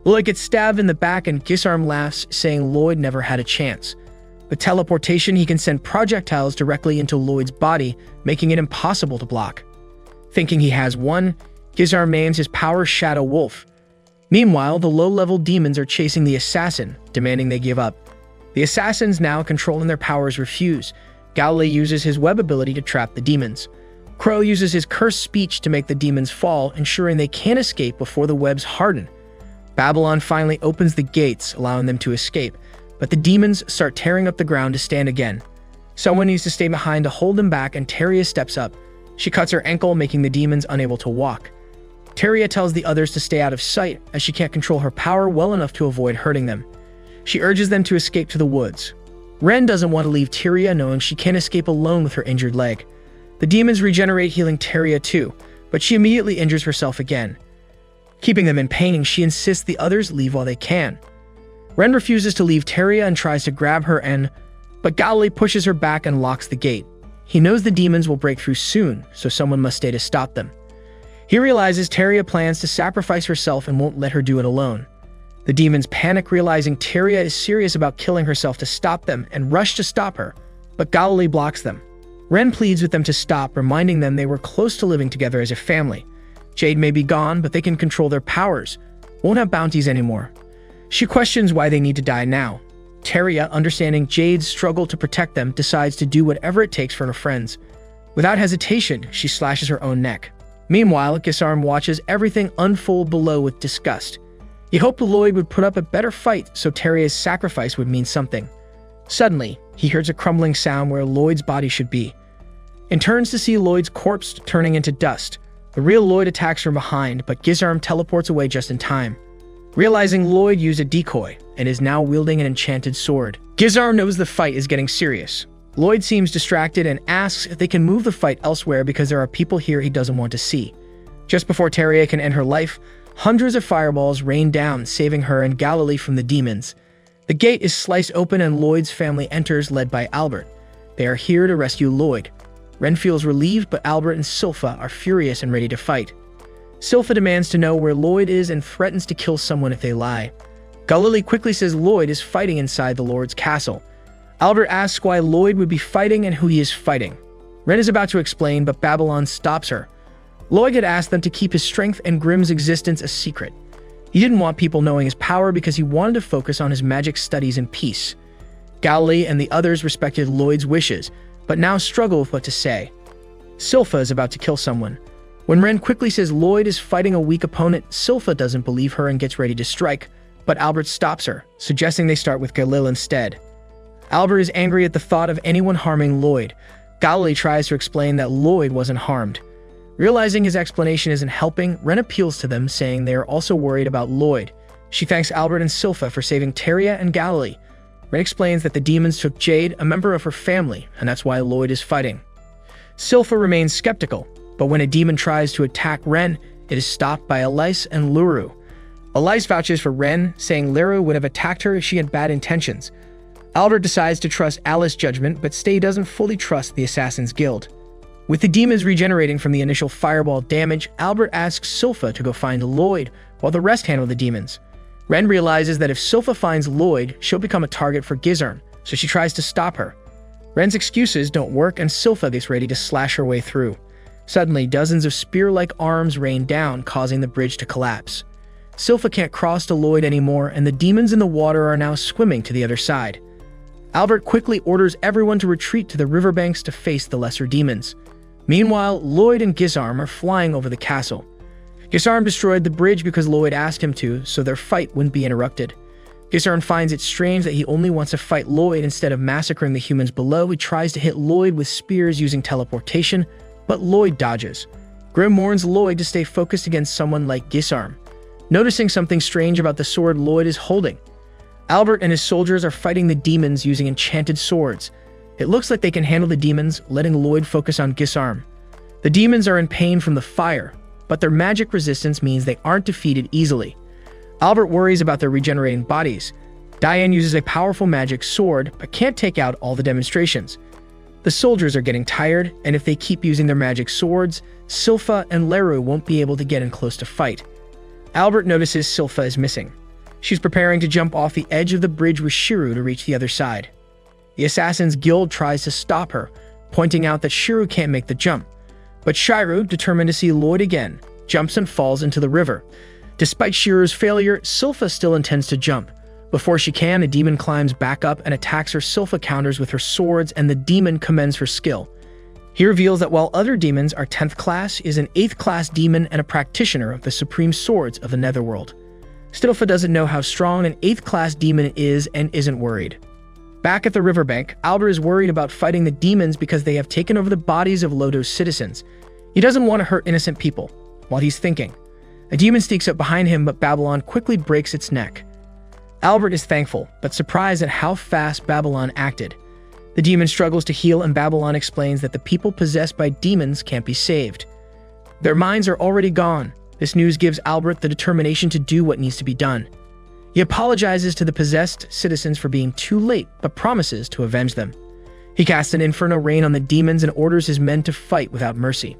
Lloyd gets stabbed in the back and Gisarm laughs, saying Lloyd never had a chance. With teleportation, he can send projectiles directly into Lloyd's body, making it impossible to block. Thinking he has won, Gisarm names his power Shadow Wolf. Meanwhile, the low-level demons are chasing the assassin, demanding they give up. The assassins, now controlling their powers, refuse. Galilee uses his web ability to trap the demons. Crow uses his cursed speech to make the demons fall, ensuring they can't escape before the webs harden. Babylon finally opens the gates, allowing them to escape, but the demons start tearing up the ground to stand again. Someone needs to stay behind to hold them back, and Teria steps up. She cuts her ankle, making the demons unable to walk. Teria tells the others to stay out of sight, as she can't control her power well enough to avoid hurting them. She urges them to escape to the woods. Ren doesn't want to leave Teria, knowing she can't escape alone with her injured leg. The demons regenerate, healing Teria too, but she immediately injures herself again. Keeping them in pain, she insists the others leave while they can. Ren refuses to leave Teria and tries to grab her, but Galilee pushes her back and locks the gate. He knows the demons will break through soon, so someone must stay to stop them. He realizes Teria plans to sacrifice herself and won't let her do it alone. The demons panic, realizing Teria is serious about killing herself to stop them, and rush to stop her, but Galilee blocks them. Ren pleads with them to stop, reminding them they were close to living together as a family. Jade may be gone, but they can control their powers. Won't have bounties anymore. She questions why they need to die now. Teria, understanding Jade's struggle to protect them, decides to do whatever it takes for her friends. Without hesitation, she slashes her own neck. Meanwhile, Gisarm watches everything unfold below with disgust. He hoped Lloyd would put up a better fight so Teria's sacrifice would mean something. Suddenly, he hears a crumbling sound where Lloyd's body should be, and turns to see Lloyd's corpse turning into dust. The real Lloyd attacks from behind, but Gisarm teleports away just in time. Realizing Lloyd used a decoy and is now wielding an enchanted sword, Gisarm knows the fight is getting serious. Lloyd seems distracted and asks if they can move the fight elsewhere because there are people here he doesn't want to see. Just before Teria can end her life, hundreds of fireballs rain down, saving her and Galilee from the demons. The gate is sliced open and Lloyd's family enters, led by Albert. They are here to rescue Lloyd. Ren feels relieved, but Albert and Silpha are furious and ready to fight. Silpha demands to know where Lloyd is and threatens to kill someone if they lie. Galilee quickly says Lloyd is fighting inside the Lord's castle. Albert asks why Lloyd would be fighting and who he is fighting. Ren is about to explain, but Babylon stops her. Lloyd had asked them to keep his strength and Grimm's existence a secret. He didn't want people knowing his power because he wanted to focus on his magic studies in peace. Galilee and the others respected Lloyd's wishes, but now struggle with what to say. Silpha is about to kill someone. When Ren quickly says Lloyd is fighting a weak opponent, Silpha doesn't believe her and gets ready to strike, but Albert stops her, suggesting they start with Galil instead. Albert is angry at the thought of anyone harming Lloyd, Galilee tries to explain that Lloyd wasn't harmed. Realizing his explanation isn't helping, Ren appeals to them, saying they are also worried about Lloyd. She thanks Albert and Silpha for saving Teria and Galilee. Ren explains that the demons took Jade, a member of her family, and that's why Lloyd is fighting. Silpha remains skeptical, but when a demon tries to attack Ren, it is stopped by Elise and Luru. Elise vouches for Ren, saying Luru would have attacked her if she had bad intentions. Albert decides to trust Alice's judgment, but Stay doesn't fully trust the Assassin's Guild. With the demons regenerating from the initial fireball damage, Albert asks Silpha to go find Lloyd, while the rest handle the demons. Ren realizes that if Silpha finds Lloyd, she'll become a target for Gizarm, so she tries to stop her. Ren's excuses don't work, and Silpha gets ready to slash her way through. Suddenly, dozens of spear-like arms rain down, causing the bridge to collapse. Silpha can't cross to Lloyd anymore, and the demons in the water are now swimming to the other side. Albert quickly orders everyone to retreat to the riverbanks to face the lesser demons. Meanwhile, Lloyd and Gizarm are flying over the castle. Gizarm destroyed the bridge because Lloyd asked him to, so their fight wouldn't be interrupted. Gizarm finds it strange that he only wants to fight Lloyd instead of massacring the humans below. He tries to hit Lloyd with spears using teleportation, but Lloyd dodges. Grim warns Lloyd to stay focused against someone like Gizarm, noticing something strange about the sword Lloyd is holding. Albert and his soldiers are fighting the demons using enchanted swords. It looks like they can handle the demons, letting Lloyd focus on Gizarm. The demons are in pain from the fire, but their magic resistance means they aren't defeated easily. Albert worries about their regenerating bodies. Diane uses a powerful magic sword, but can't take out all the demonstrations. The soldiers are getting tired, and if they keep using their magic swords, Silpha and Leru won't be able to get in close to fight. Albert notices Silpha is missing. She's preparing to jump off the edge of the bridge with Shiru to reach the other side. The Assassin's Guild tries to stop her, pointing out that Shiru can't make the jump. But Shiru, determined to see Lloyd again, jumps and falls into the river. Despite Shiru's failure, Silpha still intends to jump. Before she can, a demon climbs back up and attacks her. Silpha counters with her swords, and the demon commends her skill. He reveals that while other demons are 10th class, he is an 8th class demon and a practitioner of the supreme swords of the Netherworld. Silpha doesn't know how strong an 8th class demon is and isn't worried. Back at the riverbank, Albert is worried about fighting the demons because they have taken over the bodies of Lodo's citizens. He doesn't want to hurt innocent people. While he's thinking, a demon sneaks up behind him, but Babylon quickly breaks its neck. Albert is thankful, but surprised at how fast Babylon acted. The demon struggles to heal, and Babylon explains that the people possessed by demons can't be saved. Their minds are already gone. This news gives Albert the determination to do what needs to be done. He apologizes to the possessed citizens for being too late, but promises to avenge them. He casts an inferno rain on the demons and orders his men to fight without mercy.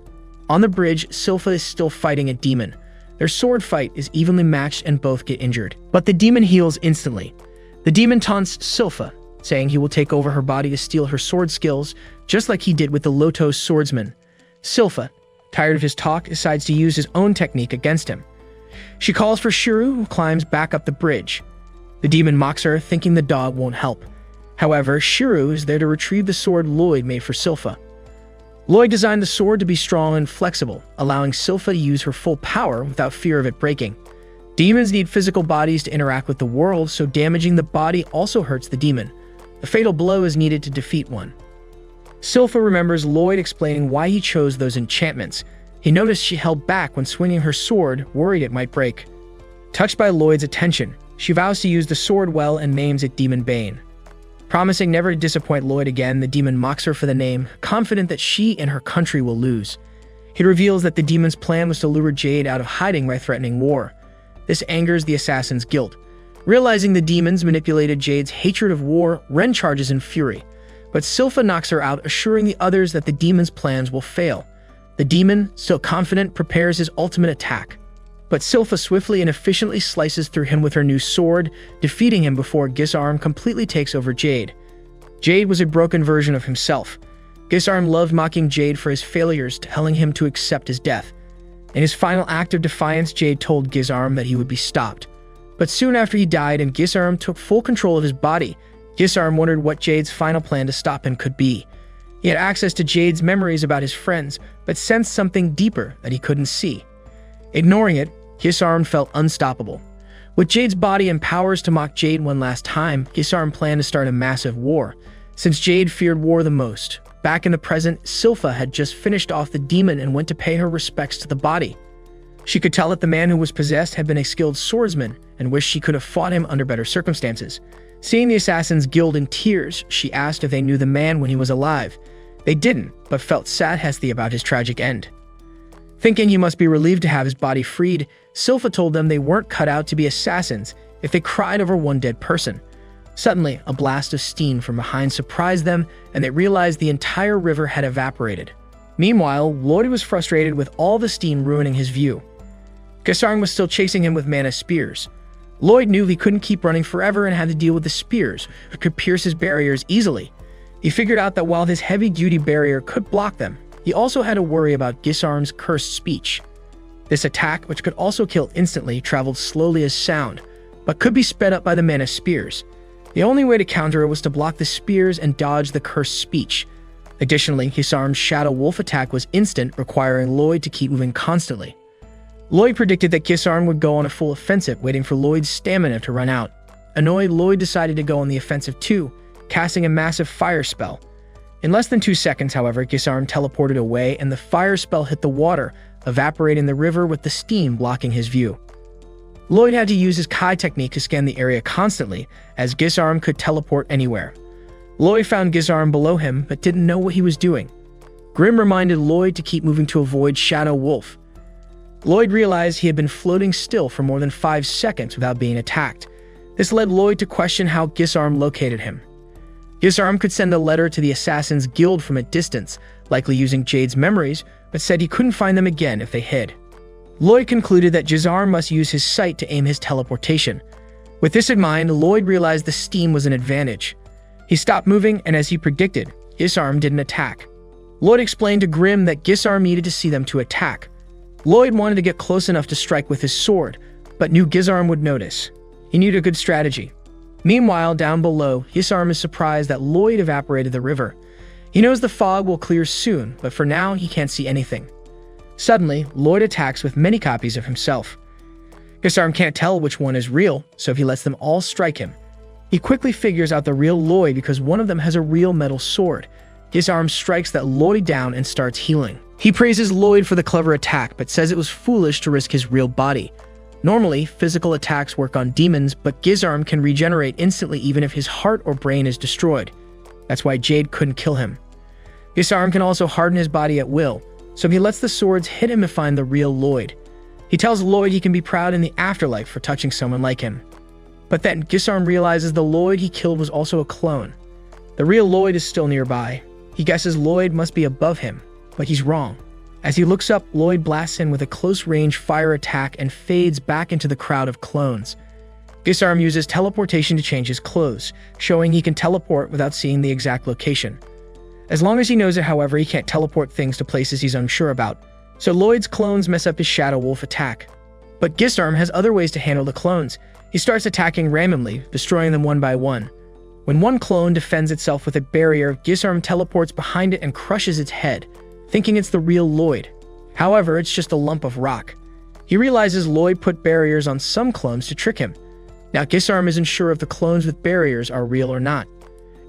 On the bridge, Silpha is still fighting a demon. Their sword fight is evenly matched and both get injured, but the demon heals instantly. The demon taunts Silpha, saying he will take over her body to steal her sword skills, just like he did with the Lotos swordsman. Silpha, tired of his talk, decides to use his own technique against him. She calls for Shiru, who climbs back up the bridge. The demon mocks her, thinking the dog won't help. However, Shiru is there to retrieve the sword Lloyd made for Silpha. Lloyd designed the sword to be strong and flexible, allowing Silpha to use her full power without fear of it breaking. Demons need physical bodies to interact with the world, so damaging the body also hurts the demon. A fatal blow is needed to defeat one. Silpha remembers Lloyd explaining why he chose those enchantments. He noticed she held back when swinging her sword, worried it might break. Touched by Lloyd's attention, she vows to use the sword well and names it Demon Bane. Promising never to disappoint Lloyd again, the demon mocks her for the name, confident that she and her country will lose. He reveals that the demon's plan was to lure Jade out of hiding by threatening war. This angers the Assassin's Guild. Realizing the demons manipulated Jade's hatred of war, Ren charges in fury. But Silpha knocks her out, assuring the others that the demon's plans will fail. The demon, still confident, prepares his ultimate attack. But Silpha swiftly and efficiently slices through him with her new sword, defeating him before Gizarm completely takes over Jade. Jade was a broken version of himself. Gizarm loved mocking Jade for his failures, telling him to accept his death. In his final act of defiance, Jade told Gizarm that he would be stopped. But soon after he died and Gizarm took full control of his body, Gizarm wondered what Jade's final plan to stop him could be. He had access to Jade's memories about his friends, but sensed something deeper that he couldn't see. Ignoring it, Gizarm felt unstoppable. With Jade's body and powers to mock Jade one last time, Gizarm planned to start a massive war, since Jade feared war the most. Back in the present, Silpha had just finished off the demon and went to pay her respects to the body. She could tell that the man who was possessed had been a skilled swordsman and wished she could have fought him under better circumstances. Seeing the Assassin's Guild in tears, she asked if they knew the man when he was alive. They didn't, but felt sad Hesthi about his tragic end. Thinking he must be relieved to have his body freed, Silpha told them they weren't cut out to be assassins if they cried over one dead person. Suddenly, a blast of steam from behind surprised them, and they realized the entire river had evaporated. Meanwhile, Lloyd was frustrated with all the steam ruining his view. Gisarm was still chasing him with mana spears. Lloyd knew he couldn't keep running forever and had to deal with the spears, which could pierce his barriers easily. He figured out that while his heavy-duty barrier could block them, he also had to worry about Gisarm's cursed speech. This attack, which could also kill instantly, traveled slowly as sound, but could be sped up by the mana spears. The only way to counter it was to block the spears and dodge the cursed speech. Additionally, Gisarm's Shadow Wolf attack was instant, requiring Lloyd to keep moving constantly. Lloyd predicted that Gisarm would go on a full offensive, waiting for Lloyd's stamina to run out. Annoyed, Lloyd decided to go on the offensive too, casting a massive fire spell. In less than 2 seconds, however, Gisarm teleported away and the fire spell hit the water, evaporating the river with the steam blocking his view. Lloyd had to use his Kai technique to scan the area constantly, as Gisarm could teleport anywhere. Lloyd found Gisarm below him, but didn't know what he was doing. Grim reminded Lloyd to keep moving to avoid Shadow Wolf. Lloyd realized he had been floating still for more than 5 seconds without being attacked. This led Lloyd to question how Gisarm located him. Gisarm could send a letter to the Assassin's Guild from a distance, likely using Jade's memories, but said he couldn't find them again if they hid. Lloyd concluded that Gisarm must use his sight to aim his teleportation. With this in mind, Lloyd realized the steam was an advantage. He stopped moving, and as he predicted, Gisarm didn't attack. Lloyd explained to Grim that Gisarm needed to see them to attack. Lloyd wanted to get close enough to strike with his sword, but knew Gisarm would notice. He needed a good strategy. Meanwhile, down below, Gisarm is surprised that Lloyd evaporated the river. He knows the fog will clear soon, but for now, he can't see anything. Suddenly, Lloyd attacks with many copies of himself. Gisarm can't tell which one is real, so he lets them all strike him. He quickly figures out the real Lloyd because one of them has a real metal sword. Gisarm strikes that Lloyd down and starts healing. He praises Lloyd for the clever attack, but says it was foolish to risk his real body. Normally, physical attacks work on demons, but Gisarm can regenerate instantly even if his heart or brain is destroyed. That's why Jade couldn't kill him. Gisarm can also harden his body at will, so he lets the swords hit him to find the real Lloyd. He tells Lloyd he can be proud in the afterlife for touching someone like him. But then Gisarm realizes the Lloyd he killed was also a clone. The real Lloyd is still nearby. He guesses Lloyd must be above him, but he's wrong. As he looks up, Lloyd blasts him with a close-range fire attack and fades back into the crowd of clones. Gisarm uses teleportation to change his clothes, showing he can teleport without seeing the exact location. As long as he knows it, however, he can't teleport things to places he's unsure about, so Lloyd's clones mess up his Shadow Wolf attack. But Gisarm has other ways to handle the clones. He starts attacking randomly, destroying them one by one. When one clone defends itself with a barrier, Gisarm teleports behind it and crushes its head, thinking it's the real Lloyd. However, it's just a lump of rock. He realizes Lloyd put barriers on some clones to trick him. Now Gisarm isn't sure if the clones with barriers are real or not.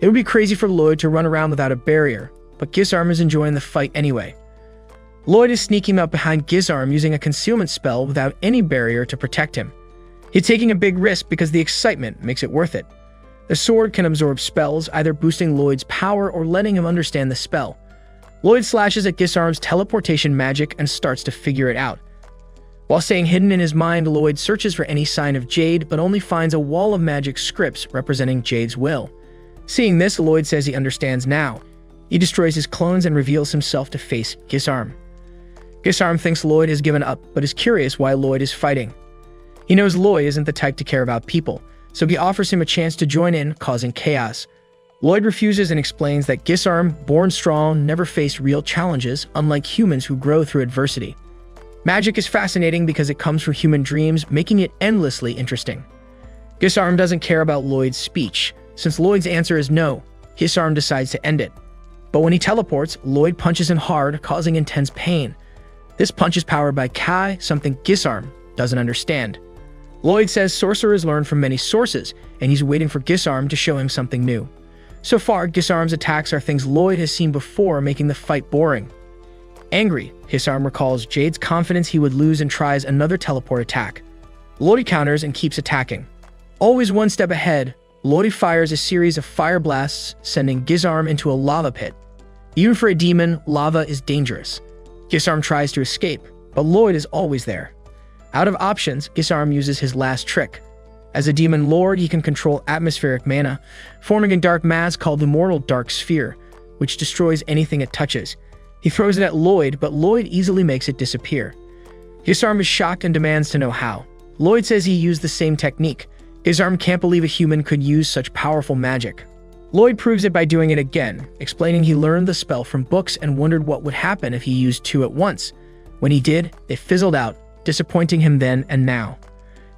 It would be crazy for Lloyd to run around without a barrier, but Gisarm is enjoying the fight anyway. Lloyd is sneaking up behind Gisarm using a concealment spell without any barrier to protect him. He's taking a big risk because the excitement makes it worth it. The sword can absorb spells, either boosting Lloyd's power or letting him understand the spell. Lloyd slashes at Gisarm's teleportation magic and starts to figure it out. While staying hidden in his mind, Lloyd searches for any sign of Jade, but only finds a wall of magic scripts representing Jade's will. Seeing this, Lloyd says he understands now. He destroys his clones and reveals himself to face Gisarm. Gisarm thinks Lloyd has given up, but is curious why Lloyd is fighting. He knows Lloyd isn't the type to care about people, so he offers him a chance to join in, causing chaos. Lloyd refuses and explains that Gisarm, born strong, never faced real challenges, unlike humans who grow through adversity. Magic is fascinating because it comes from human dreams, making it endlessly interesting. Gisarm doesn't care about Lloyd's speech. Since Lloyd's answer is no, Gisarm decides to end it. But when he teleports, Lloyd punches him hard, causing intense pain. This punch is powered by Kai, something Gisarm doesn't understand. Lloyd says sorcerers learn from many sources, and he's waiting for Gisarm to show him something new. So far, Gisarm's attacks are things Lloyd has seen before, making the fight boring. Angry, Gisarm recalls Jade's confidence he would lose and tries another teleport attack. Lloyd counters and keeps attacking. Always one step ahead, Lloyd fires a series of fire blasts, sending Gisarm into a lava pit. Even for a demon, lava is dangerous. Gisarm tries to escape, but Lloyd is always there. Out of options, Gisarm uses his last trick. As a demon lord, he can control atmospheric mana, forming a dark mass called the Mortal Dark Sphere, which destroys anything it touches. He throws it at Lloyd, but Lloyd easily makes it disappear. Gisarm is shocked and demands to know how. Lloyd says he used the same technique. Gisarm can't believe a human could use such powerful magic. Lloyd proves it by doing it again, explaining he learned the spell from books and wondered what would happen if he used two at once. When he did, they fizzled out, disappointing him then and now.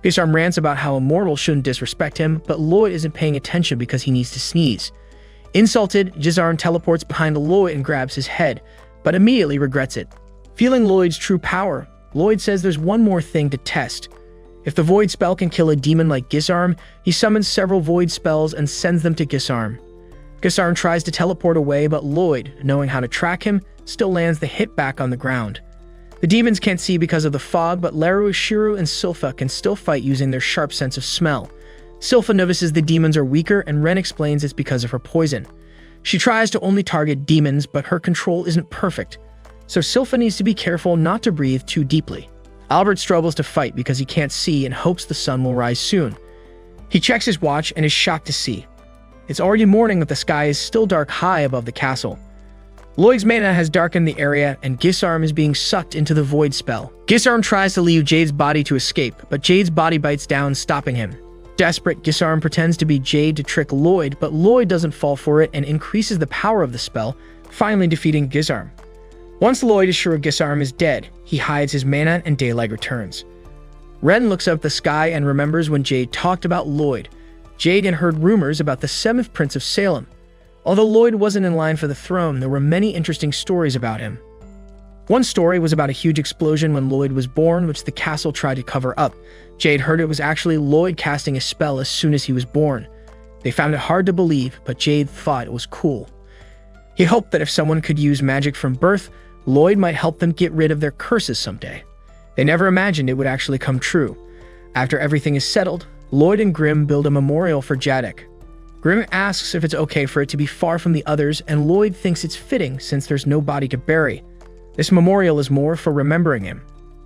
Gisarm rants about how a mortal shouldn't disrespect him, but Lloyd isn't paying attention because he needs to sneeze. Insulted, Gisarm teleports behind Lloyd and grabs his head, but immediately regrets it. Feeling Lloyd's true power, Lloyd says there's one more thing to test. If the Void spell can kill a demon like Gisarm, he summons several Void spells and sends them to Gisarm. Gisarm tries to teleport away, but Lloyd, knowing how to track him, still lands the hit back on the ground. The demons can't see because of the fog, but Leru, Shiru, and Silpha can still fight using their sharp sense of smell. Silpha notices the demons are weaker, and Ren explains it's because of her poison. She tries to only target demons, but her control isn't perfect, so Silpha needs to be careful not to breathe too deeply. Albert struggles to fight because he can't see and hopes the sun will rise soon. He checks his watch and is shocked to see it's already morning, but the sky is still dark high above the castle. Lloyd's mana has darkened the area, and Gisarm is being sucked into the Void spell. Gisarm tries to leave Jade's body to escape, but Jade's body bites down, stopping him. Desperate, Gisarm pretends to be Jade to trick Lloyd, but Lloyd doesn't fall for it and increases the power of the spell, finally defeating Gisarm. Once Lloyd is sure Gisarm is dead, he hides his mana and daylight returns. Ren looks up the sky and remembers when Jade talked about Lloyd. Jade had heard rumors about the 7th Prince of Salem. Although Lloyd wasn't in line for the throne, there were many interesting stories about him. One story was about a huge explosion when Lloyd was born, which the castle tried to cover up. Jade heard it was actually Lloyd casting a spell as soon as he was born. They found it hard to believe, but Jade thought it was cool. He hoped that if someone could use magic from birth, Lloyd might help them get rid of their curses someday. They never imagined it would actually come true. After everything is settled, Lloyd and Grimm build a memorial for Jadek. Grimm asks if it's okay for it to be far from the others, and Lloyd thinks it's fitting since there's no body to bury. This memorial is more for remembering him.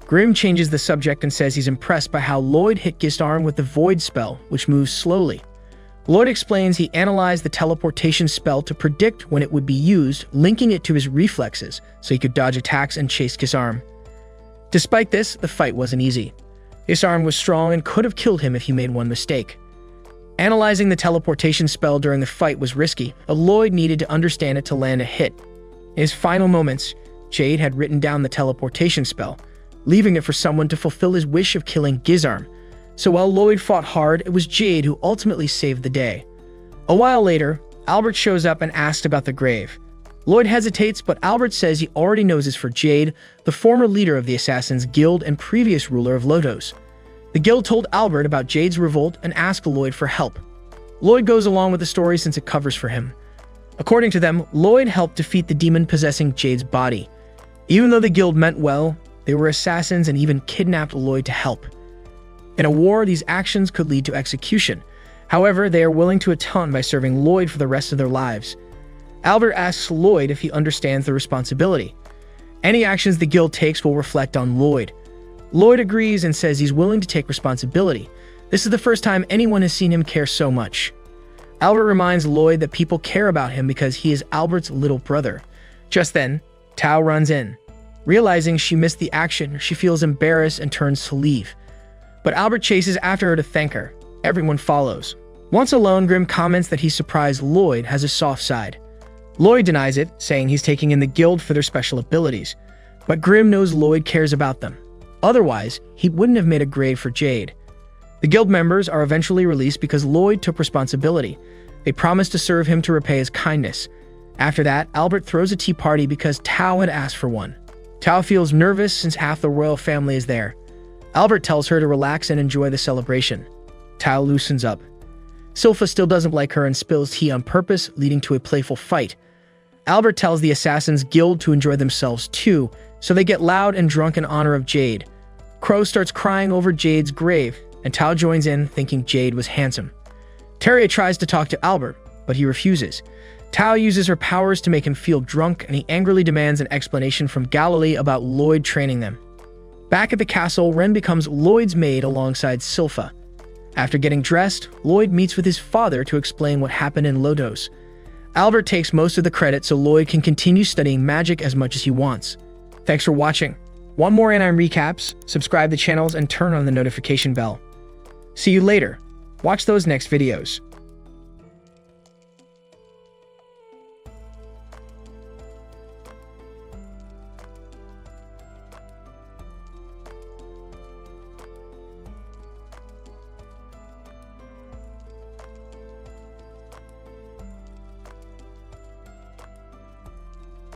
Grimm changes the subject and says he's impressed by how Lloyd hit Gisarm with the Void spell, which moves slowly. Lloyd explains he analyzed the teleportation spell to predict when it would be used, linking it to his reflexes so he could dodge attacks and chase Gisarm. Despite this, the fight wasn't easy. Gisarm was strong and could have killed him if he made one mistake. Analyzing the teleportation spell during the fight was risky, but Lloyd needed to understand it to land a hit. In his final moments, Jade had written down the teleportation spell, leaving it for someone to fulfill his wish of killing Gisarm. So while Lloyd fought hard, it was Jade who ultimately saved the day. A while later, Albert shows up and asks about the grave. Lloyd hesitates, but Albert says he already knows it's for Jade, the former leader of the Assassins Guild and previous ruler of Lotos. The guild told Albert about Jade's revolt and asked Lloyd for help. Lloyd goes along with the story since it covers for him. According to them, Lloyd helped defeat the demon possessing Jade's body. Even though the guild meant well, they were assassins and even kidnapped Lloyd to help. In a war, these actions could lead to execution. However, they are willing to atone by serving Lloyd for the rest of their lives. Albert asks Lloyd if he understands the responsibility. Any actions the guild takes will reflect on Lloyd. Lloyd agrees and says he's willing to take responsibility. This is the first time anyone has seen him care so much. Albert reminds Lloyd that people care about him because he is Albert's little brother. Just then, Tao runs in. Realizing she missed the action, she feels embarrassed and turns to leave. But Albert chases after her to thank her. Everyone follows. Once alone, Grimm comments that he's surprised Lloyd has a soft side. Lloyd denies it, saying he's taking in the guild for their special abilities. But Grimm knows Lloyd cares about them. Otherwise, he wouldn't have made a grave for Jade. The guild members are eventually released because Lloyd took responsibility. They promised to serve him to repay his kindness. After that, Albert throws a tea party because Tao had asked for one. Tao feels nervous since half the royal family is there. Albert tells her to relax and enjoy the celebration. Tao loosens up. Silpha still doesn't like her and spills tea on purpose, leading to a playful fight. Albert tells the Assassins Guild to enjoy themselves too, so they get loud and drunk in honor of Jade. Crow starts crying over Jade's grave, and Tao joins in, thinking Jade was handsome. Terria tries to talk to Albert, but he refuses. Tao uses her powers to make him feel drunk, and he angrily demands an explanation from Galilee about Lloyd training them. Back at the castle, Ren becomes Lloyd's maid alongside Silpha. After getting dressed, Lloyd meets with his father to explain what happened in Lodos. Albert takes most of the credit so Lloyd can continue studying magic as much as he wants. Thanks for watching. Want more anime recaps? Subscribe to channels and turn on the notification bell. See you later. Watch those next videos.